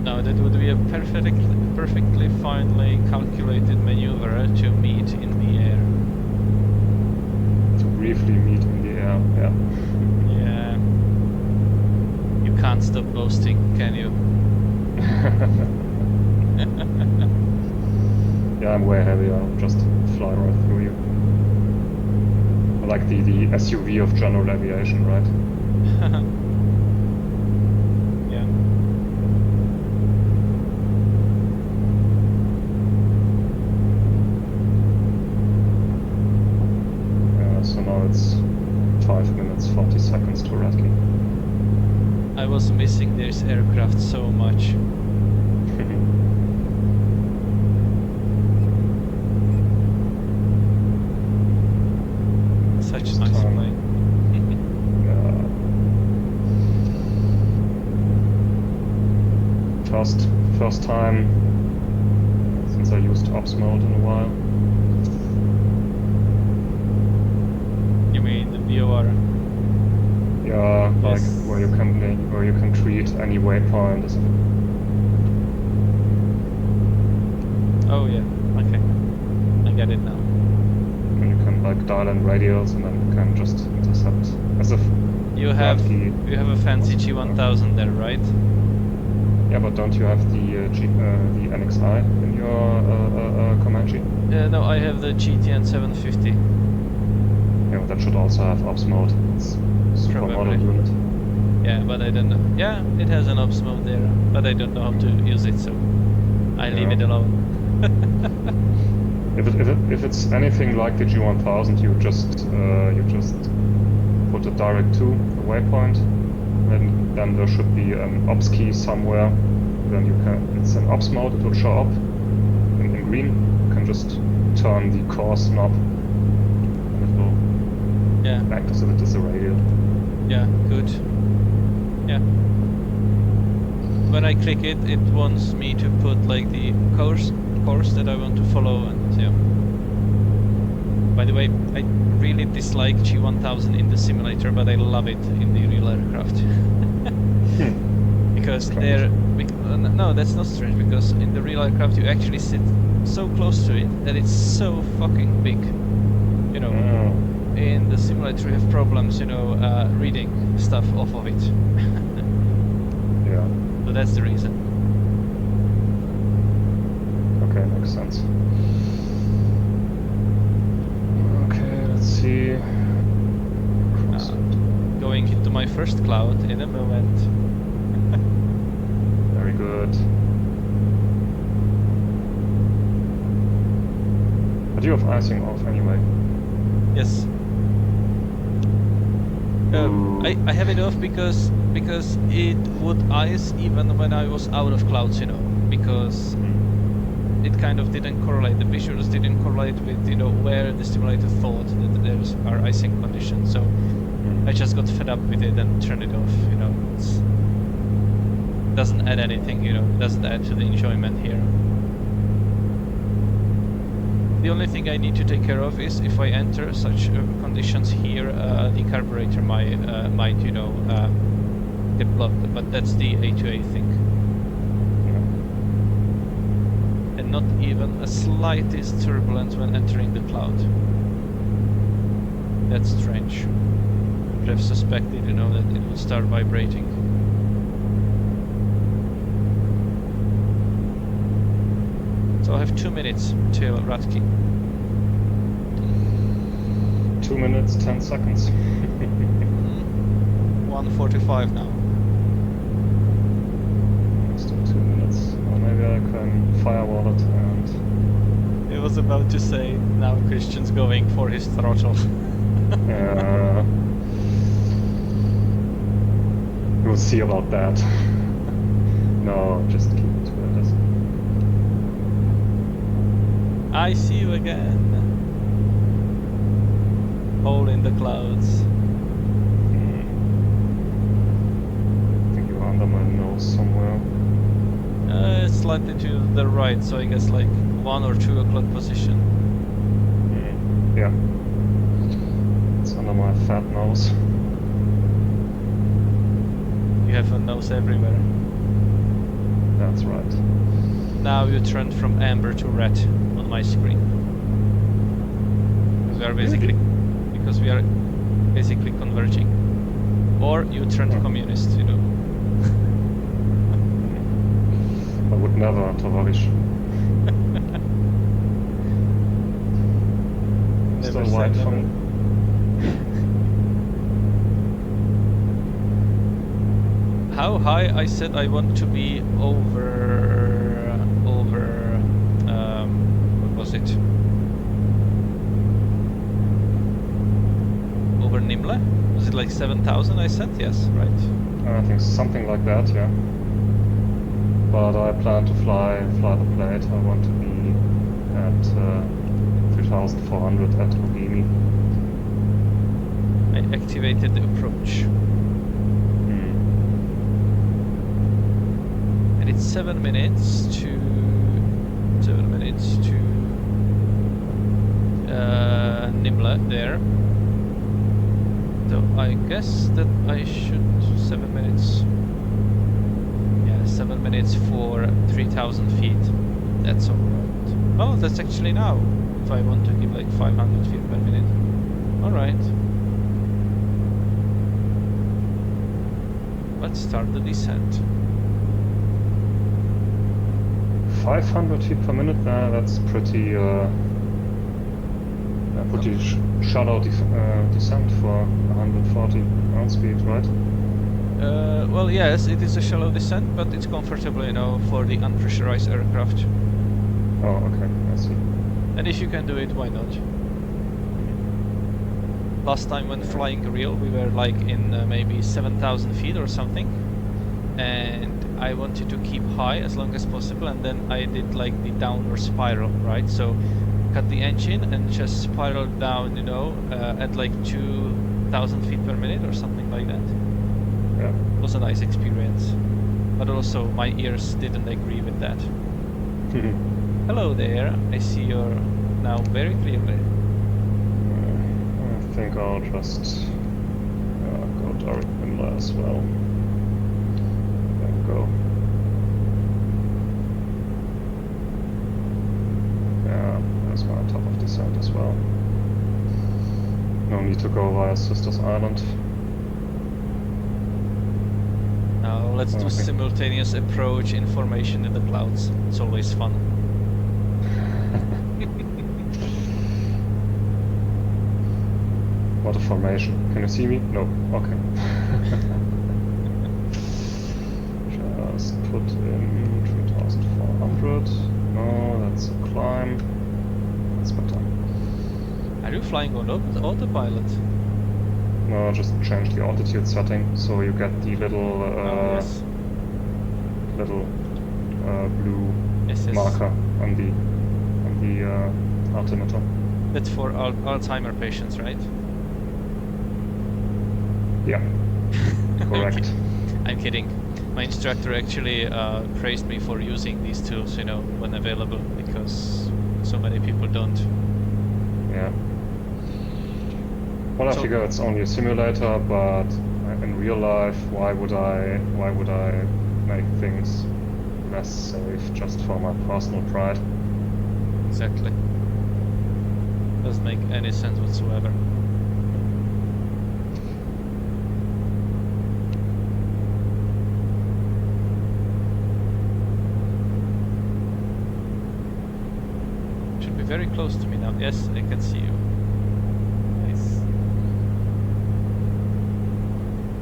No, that would be a perfectly finely calculated maneuver to meet in the air. To briefly meet in the air, yeah. Yeah. You can't stop boasting, can you? Yeah, I'm way heavier. I'll just fly right through you. Like the SUV of general aviation, right? Yeah. So now it's 5 minutes 40 seconds to Ratki. I was missing this aircraft so much. Such a nice plane. First time since I used ops mode in a while. You mean the VOR? Yeah, like Yes. where you can treat any waypoint as a... Oh yeah, okay. I get it now. And you can like dial in radials and then you can just intercept as if You have a fancy G1000 there, right? Yeah, but don't you have the NXI in your Comanche? No, I have the GTN 750. Yeah, but that should also have ops mode. It's supermodel unit. Yeah, but I don't know. Yeah, it has an ops mode there, but I don't know how to use it, so I leave it alone. If it's anything like the G1000, you just put it direct to the waypoint, and then there should be an ops key somewhere. Then you can, it's an ops mode, it will show up in green. You can just turn the course knob and it will act as if it is a radio. Yeah, good. Yeah. When I click it, it wants me to put like the course that I want to follow, and yeah. By the way, I really dislike G1000 in the simulator, but I love it in the real aircraft. Because they're... no, that's not strange, because in the real aircraft you actually sit so close to it that it's so fucking big. You know, in the simulator you have problems, you know, reading stuff off of it. Yeah. So that's the reason. Okay, makes sense. Okay, let's see. Going into my first cloud in a moment. Very good. But you have icing off anyway. Yes. I have it off because it would ice even when I was out of clouds, you know. because it kind of didn't correlate. The visuals didn't correlate with, you know, where the simulator thought that there are icing conditions. So I just got fed up with it and turned it off. You know, it doesn't add anything. You know, it doesn't add to the enjoyment here. The only thing I need to take care of is if I enter such conditions here, the carburetor might, you know, get blocked. But that's the A2A thing. And not even a slightest turbulence when entering the cloud. That's strange. I would have suspected, you know, that it would start vibrating. So I have 2 minutes till Ratki. 2 minutes, 10 seconds. 1:45 now. Still 2 minutes. Or maybe I can firewall it and... I was about to say, now Christian's going for his throttle. We'll see about that. No, just keep it where it is. I see you again. Hole in the clouds. I think you're under my nose somewhere. Slightly to the right, so I guess like 1 or 2 o'clock position. Yeah. It's under my fat nose. You have a nose everywhere. That's right. Now you turned from amber to red on my screen. Because we are basically converging. Or you turned communist, you know. I would never, Tavarish. Still white for me. How high? I said I want to be over what was it? Over Nimle? Was it like 7,000 I said? Yes, right. I think something like that, yeah. But I plan to fly the plate. I want to be at 3,400 at Ogimi. I activated the approach. And it's 7 minutes to Nimla there. So I guess that I should 7 minutes. Yeah, 7 minutes for 3,000 feet. That's alright. Oh, that's actually now. If I want to give like 500 feet per minute. Alright. Let's start the descent. 500 feet per minute? That's pretty shallow descent for 140 ground speed, right? Well, yes, it is a shallow descent, but it's comfortable, you know, for the unpressurized aircraft. Oh, okay, I see. And if you can do it, why not? Last time when flying real, we were like in maybe 7,000 feet or something, and I wanted to keep high as long as possible, and then I did like the downward spiral, right? So cut the engine and just spiraled down, you know, at like 2,000 feet per minute or something like that. Yeah. It was a nice experience, but also my ears didn't agree with that. Hello there, I see you now very clearly. I think I'll just go direct Nimla as well. There we go. Yeah, there's my top of descent as well. No need to go via Sisters Island. Now let's do simultaneous approach information in the clouds. It's always fun. What a formation. Can you see me? No. Okay. Just put in 3,400. No, that's a climb. That's better. Are you flying on autopilot? No, just change the altitude setting so you get the little oh, yes. little blue Yes, yes. marker on the altimeter. That's for Alzheimer patients, right? Yeah, correct. I'm kidding. My instructor actually praised me for using these tools, you know, when available, because so many people don't. Yeah. Well, I figure it's only a simulator, but in real life, why would I make things less safe just for my personal pride? Exactly. Doesn't make any sense whatsoever. Should be very close to me now. Yes, I can see you. Nice.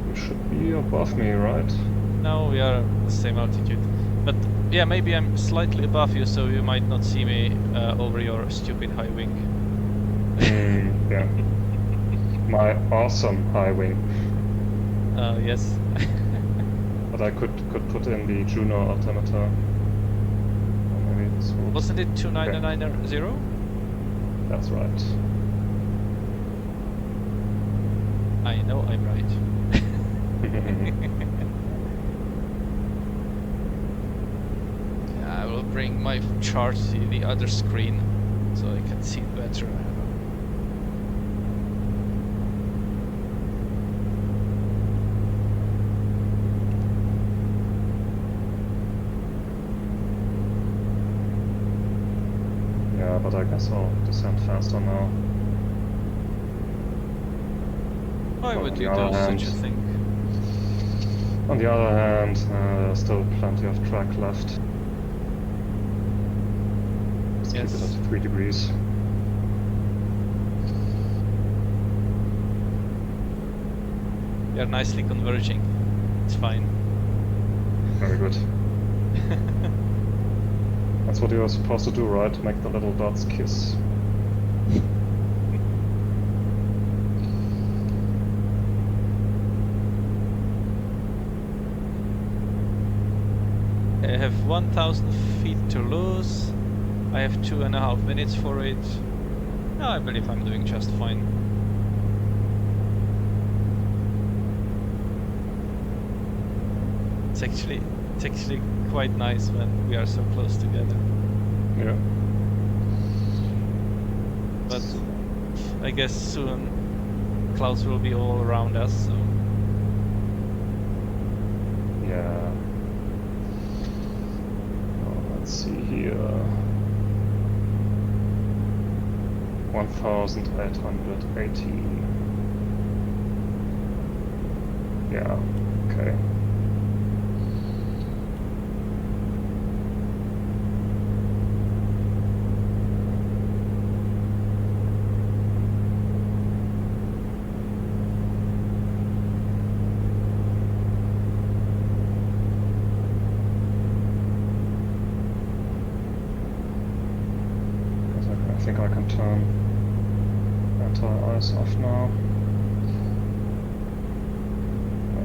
You should be above me, right? No, we are the same altitude. But yeah, maybe I'm slightly above you, so you might not see me over your stupid high wing. Yeah. My awesome high wing. Yes. But I could put in the Juneau altimeter. Maybe this will... Wasn't it 2990? That's right. I know I'm right. I will bring my chart to the other screen so I can see it better. Yeah, but I guess I'll descend faster now. Why would you do such a thing? On the other hand, there's still plenty of track left. Let's keep it at 3 degrees. You're nicely converging. It's fine. Very good. That's what you're supposed to do, right? Make the little dots kiss. I have 1,000 feet to lose. I have 2.5 minutes for it. No, I believe I'm doing just fine. It's actually quite nice when we are so close together. Yeah. But I guess soon clouds will be all around us, so... Yeah. Let's see here. 1,880. Yeah, okay. I think I can turn anti-ice off now.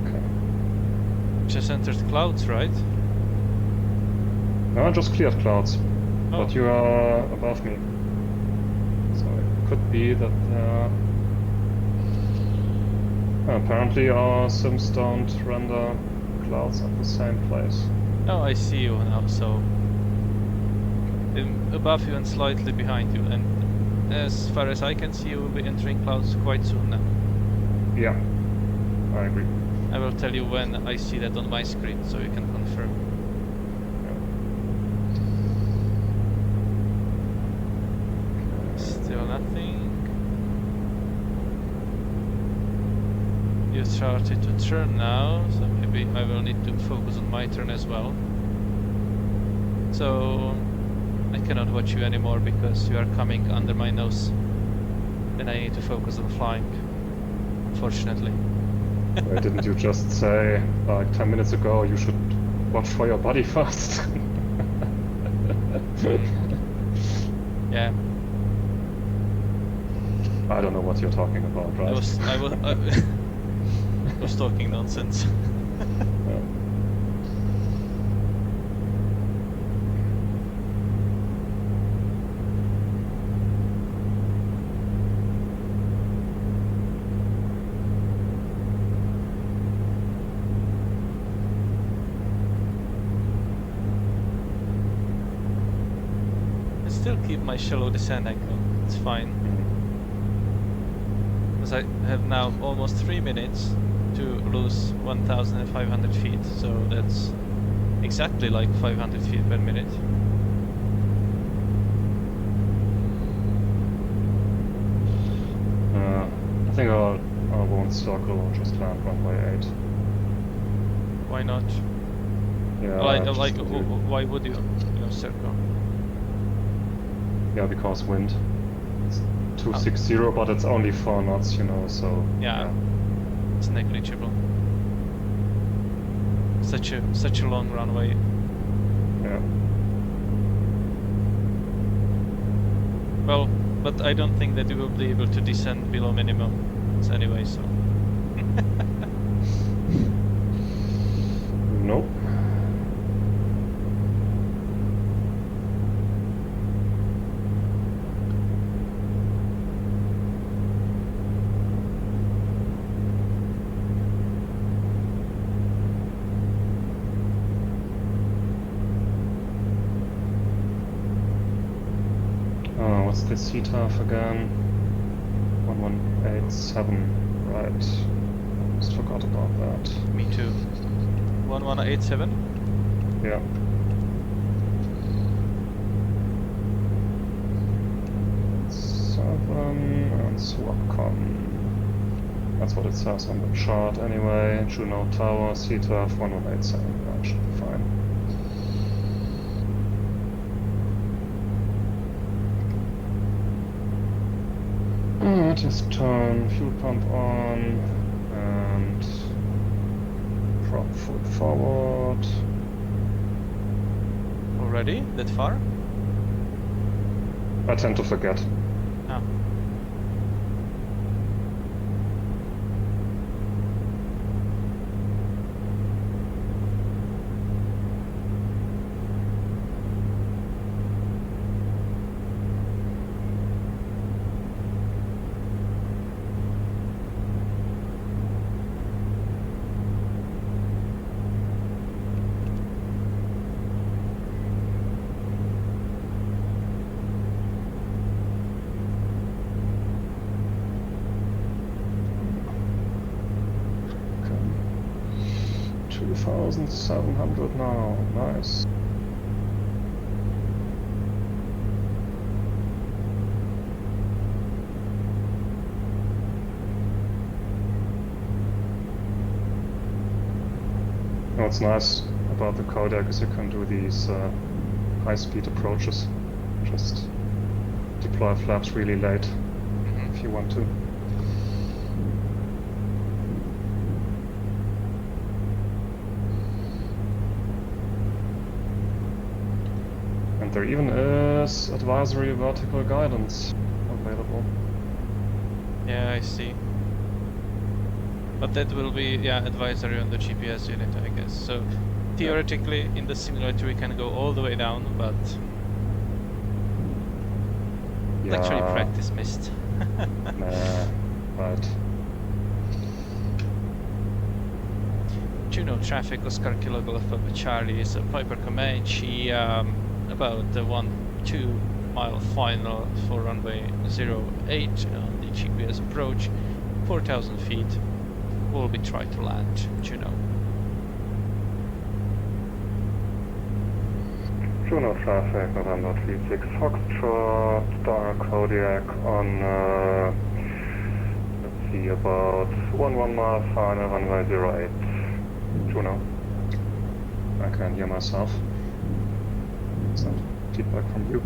Okay. Just entered clouds, right? No, I just cleared clouds. Oh. But you are above me. So it could be that apparently our sims don't render clouds at the same place. Oh, I see you now, so... above you and slightly behind you, and as far as I can see, you will be entering clouds quite soon now. Yeah, I agree. I will tell you when I see that on my screen, so you can confirm. Yeah. Still nothing. You started to turn now, so maybe I will need to focus on my turn as well. So I cannot watch you anymore because you are coming under my nose. Then I need to focus on flying, unfortunately. Wait, didn't you just say, like 10 minutes ago, you should watch for your body first? Yeah. I don't know what you're talking about, right? I was talking nonsense. still keep my shallow descent angle. It's fine. Because I have now almost 3 minutes to lose 1,500 feet, so that's exactly like 500 feet per minute. I think I won't circle, I'll just land runway 8. Why not? Yeah, why would you circle? Yeah, because wind. It's 260, but it's only 4 knots, so... Yeah. It's negligible. Such a long runway. Yeah. Well, but I don't think that you will be able to descend below minimum anyway, so... Nope. What's the CTAF again? 1187, right. Almost forgot about that. Me too. 1187? Yeah. 7 and Swapcom. That's what it says on the chart anyway. Juneau Tower, CTAF 1187. That should be fine. Just turn fuel pump on and prop foot forward. Already? That far? I tend to forget. Oh. Okay. 2,700 now. Nice. What's nice about the codec is you can do these high-speed approaches. Just deploy flaps really late if you want to. And there even is advisory vertical guidance available. Yeah, I see. But that will be, advisory on the GPS unit, I guess. So, theoretically, in the simulator we can go all the way down, but... Yeah. Actually, practice missed. Nah, right. Juneau traffic, Oscar Kilo Golf Papa Charlie, so Piper Comanche, about 1-2 mile final for runway 08 on the GPS approach, 4,000 feet. We'll be trying to land Juneau. Juneau traffic, November 36 Foxtrot, Star Kodiak on, let's see, about 1 mile final, runway 08. Juneau. I can hear myself. Is that feedback from you?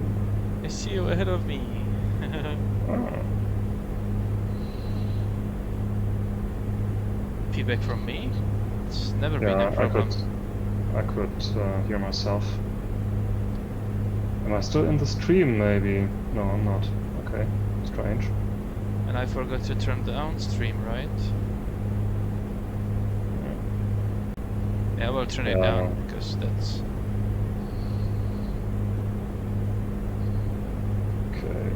I see you ahead of me. Feedback from me? It's never been a problem. I could hear myself. Am I still in the stream, maybe? No, I'm not. Okay, strange. And I forgot to turn down stream, right? Yeah, we'll turn it down, because that's... Okay.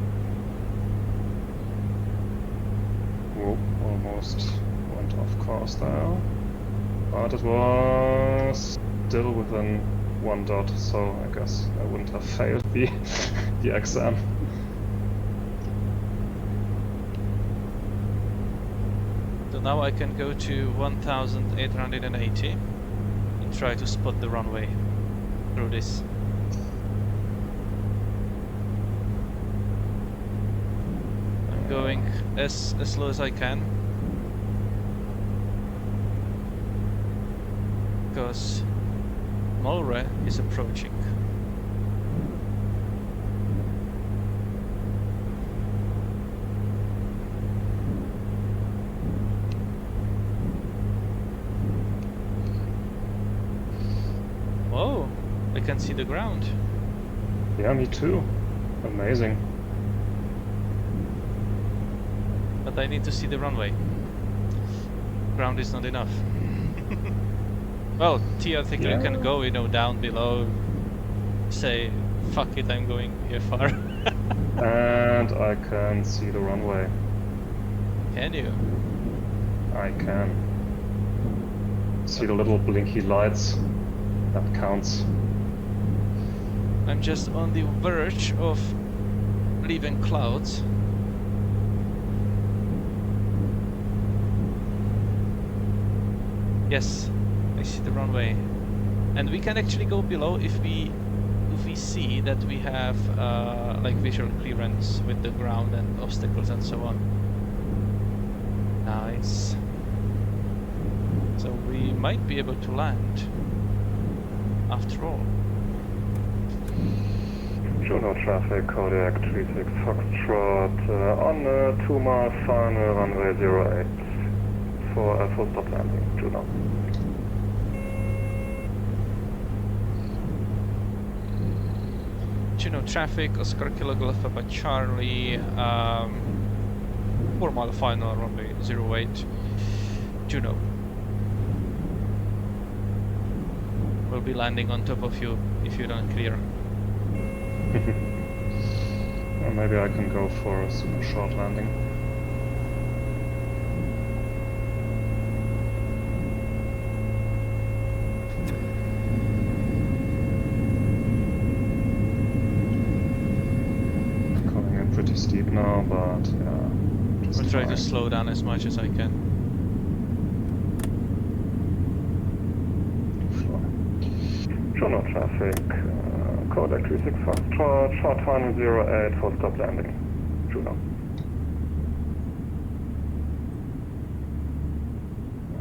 Whoa, almost went off course there. But it was still within 1 dot, so I guess I wouldn't have failed the the exam. So now I can go to 1880 and try to spot the runway through this. I'm going as low as I can, because Mulre is approaching. Whoa, I can see the ground. Yeah, me too. Amazing. But I need to see the runway. Ground is not enough. Well, T, I think you can go, you know, down below, say, fuck it, I'm going IFR. And I can see the runway. Can you? I can. See the little blinky lights. That counts. I'm just on the verge of leaving clouds. Yes, I see the runway. And we can actually go below if we see that we have like visual clearance with the ground and obstacles and so on. Nice. So we might be able to land after all. Juneau traffic, Kodiak 36 Foxtrot, on 2 mile final, runway 08 for a full stop landing, Juneau. Juneau traffic, Oscar Kilo Golf Papa Charlie, 4 mile final, runway 08, Juneau. We'll be landing on top of you if you don't clear. Or maybe I can go for a super short landing. Coming in pretty steep now, but yeah. We'll try to slow down as much as I can. Juneau traffic, Kodak 36 Foxtrot, short final 08, full stop landing, Juneau.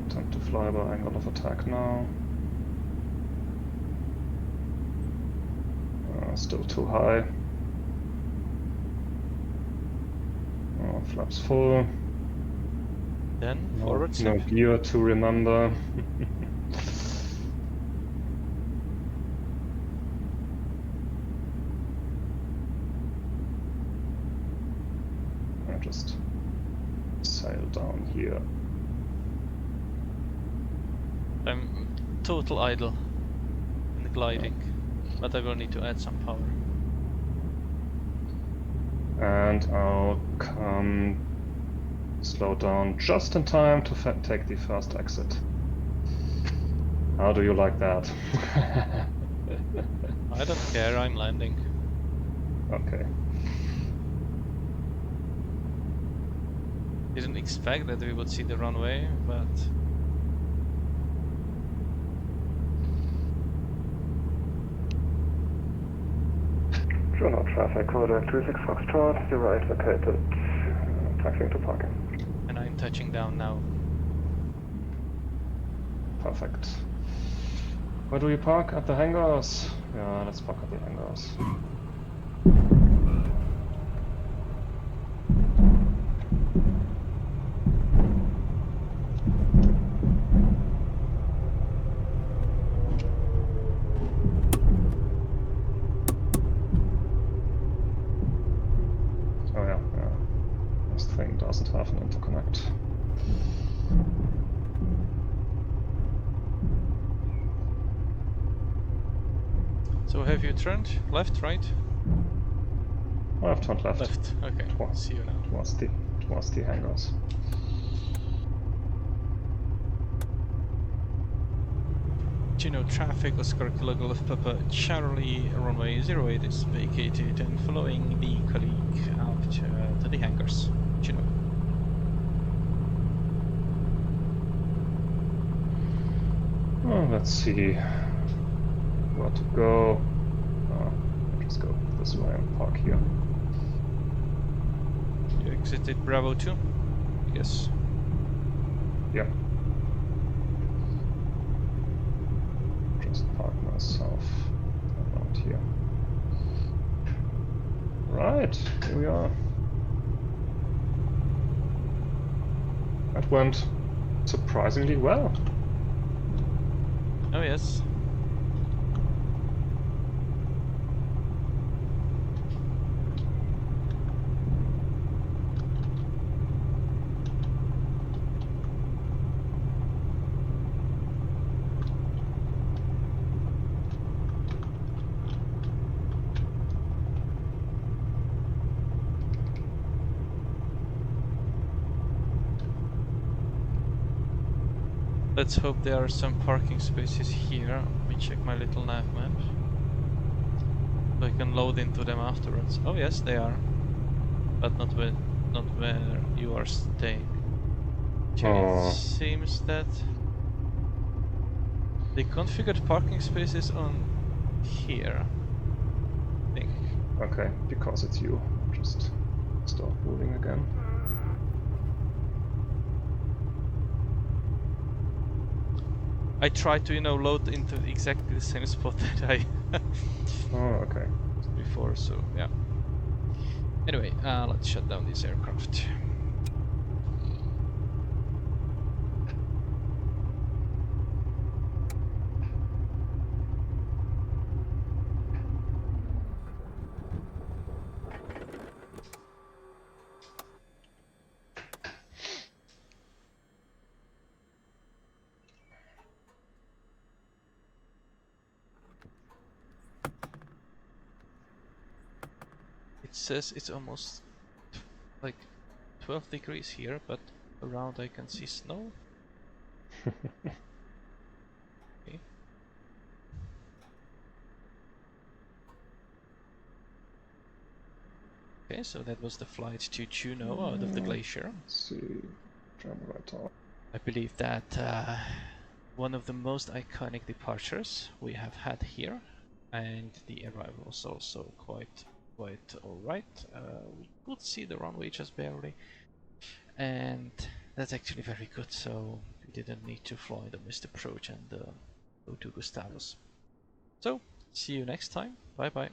Attempt to fly by angle of attack now. Still too high. Flaps full. Then forward slip. No gear to remember. I just sail down here. I'm total idle in gliding, but I will need to add some power. And I'll come slow down just in time to take the first exit. How do you like that? I don't care, I'm landing. Okay. Didn't expect that we would see the runway, but... Juneau traffic, Kodak 36 Foxtrot, 08 located, taxiing to parking. And I'm touching down now. Perfect. Where do we park? At the hangars? Yeah, let's park at the hangars. Oh yeah, yeah. This thing doesn't have an interconnect. So have you turned left, right? Oh, I've turned left. Left, okay. See you now. Towards the hangars. Juneau traffic, Oscar Kilo Golf Papa Charlie, runway 08 is vacated and following the colleague up to the hangars. Juneau. Oh, let's see where to go. I'll just go this way and park here. You exited Bravo 2? Yes. Yep. Just park myself around here. Right, here we are. That went surprisingly well. Oh yes. Let's hope there are some parking spaces here. Let me check my little nav map. So I can load into them afterwards. Oh yes, they are. But not where you are staying. Okay, it seems that they configured parking spaces on here. I think. Okay, because it's you. Just start moving again. I tried to, load into exactly the same spot that I Oh, okay. before, so yeah. Anyway, let's shut down this aircraft. It says it's almost like 12 degrees here, but around I can see snow. Okay. Okay, so that was the flight to Juneau out of the glacier. Let's see. Jump right off. I believe that one of the most iconic departures we have had here, and the arrival was also quite alright. We could see the runway just barely, and that's actually very good, so we didn't need to fly the missed approach and go to Gustavus. So, see you next time. Bye bye.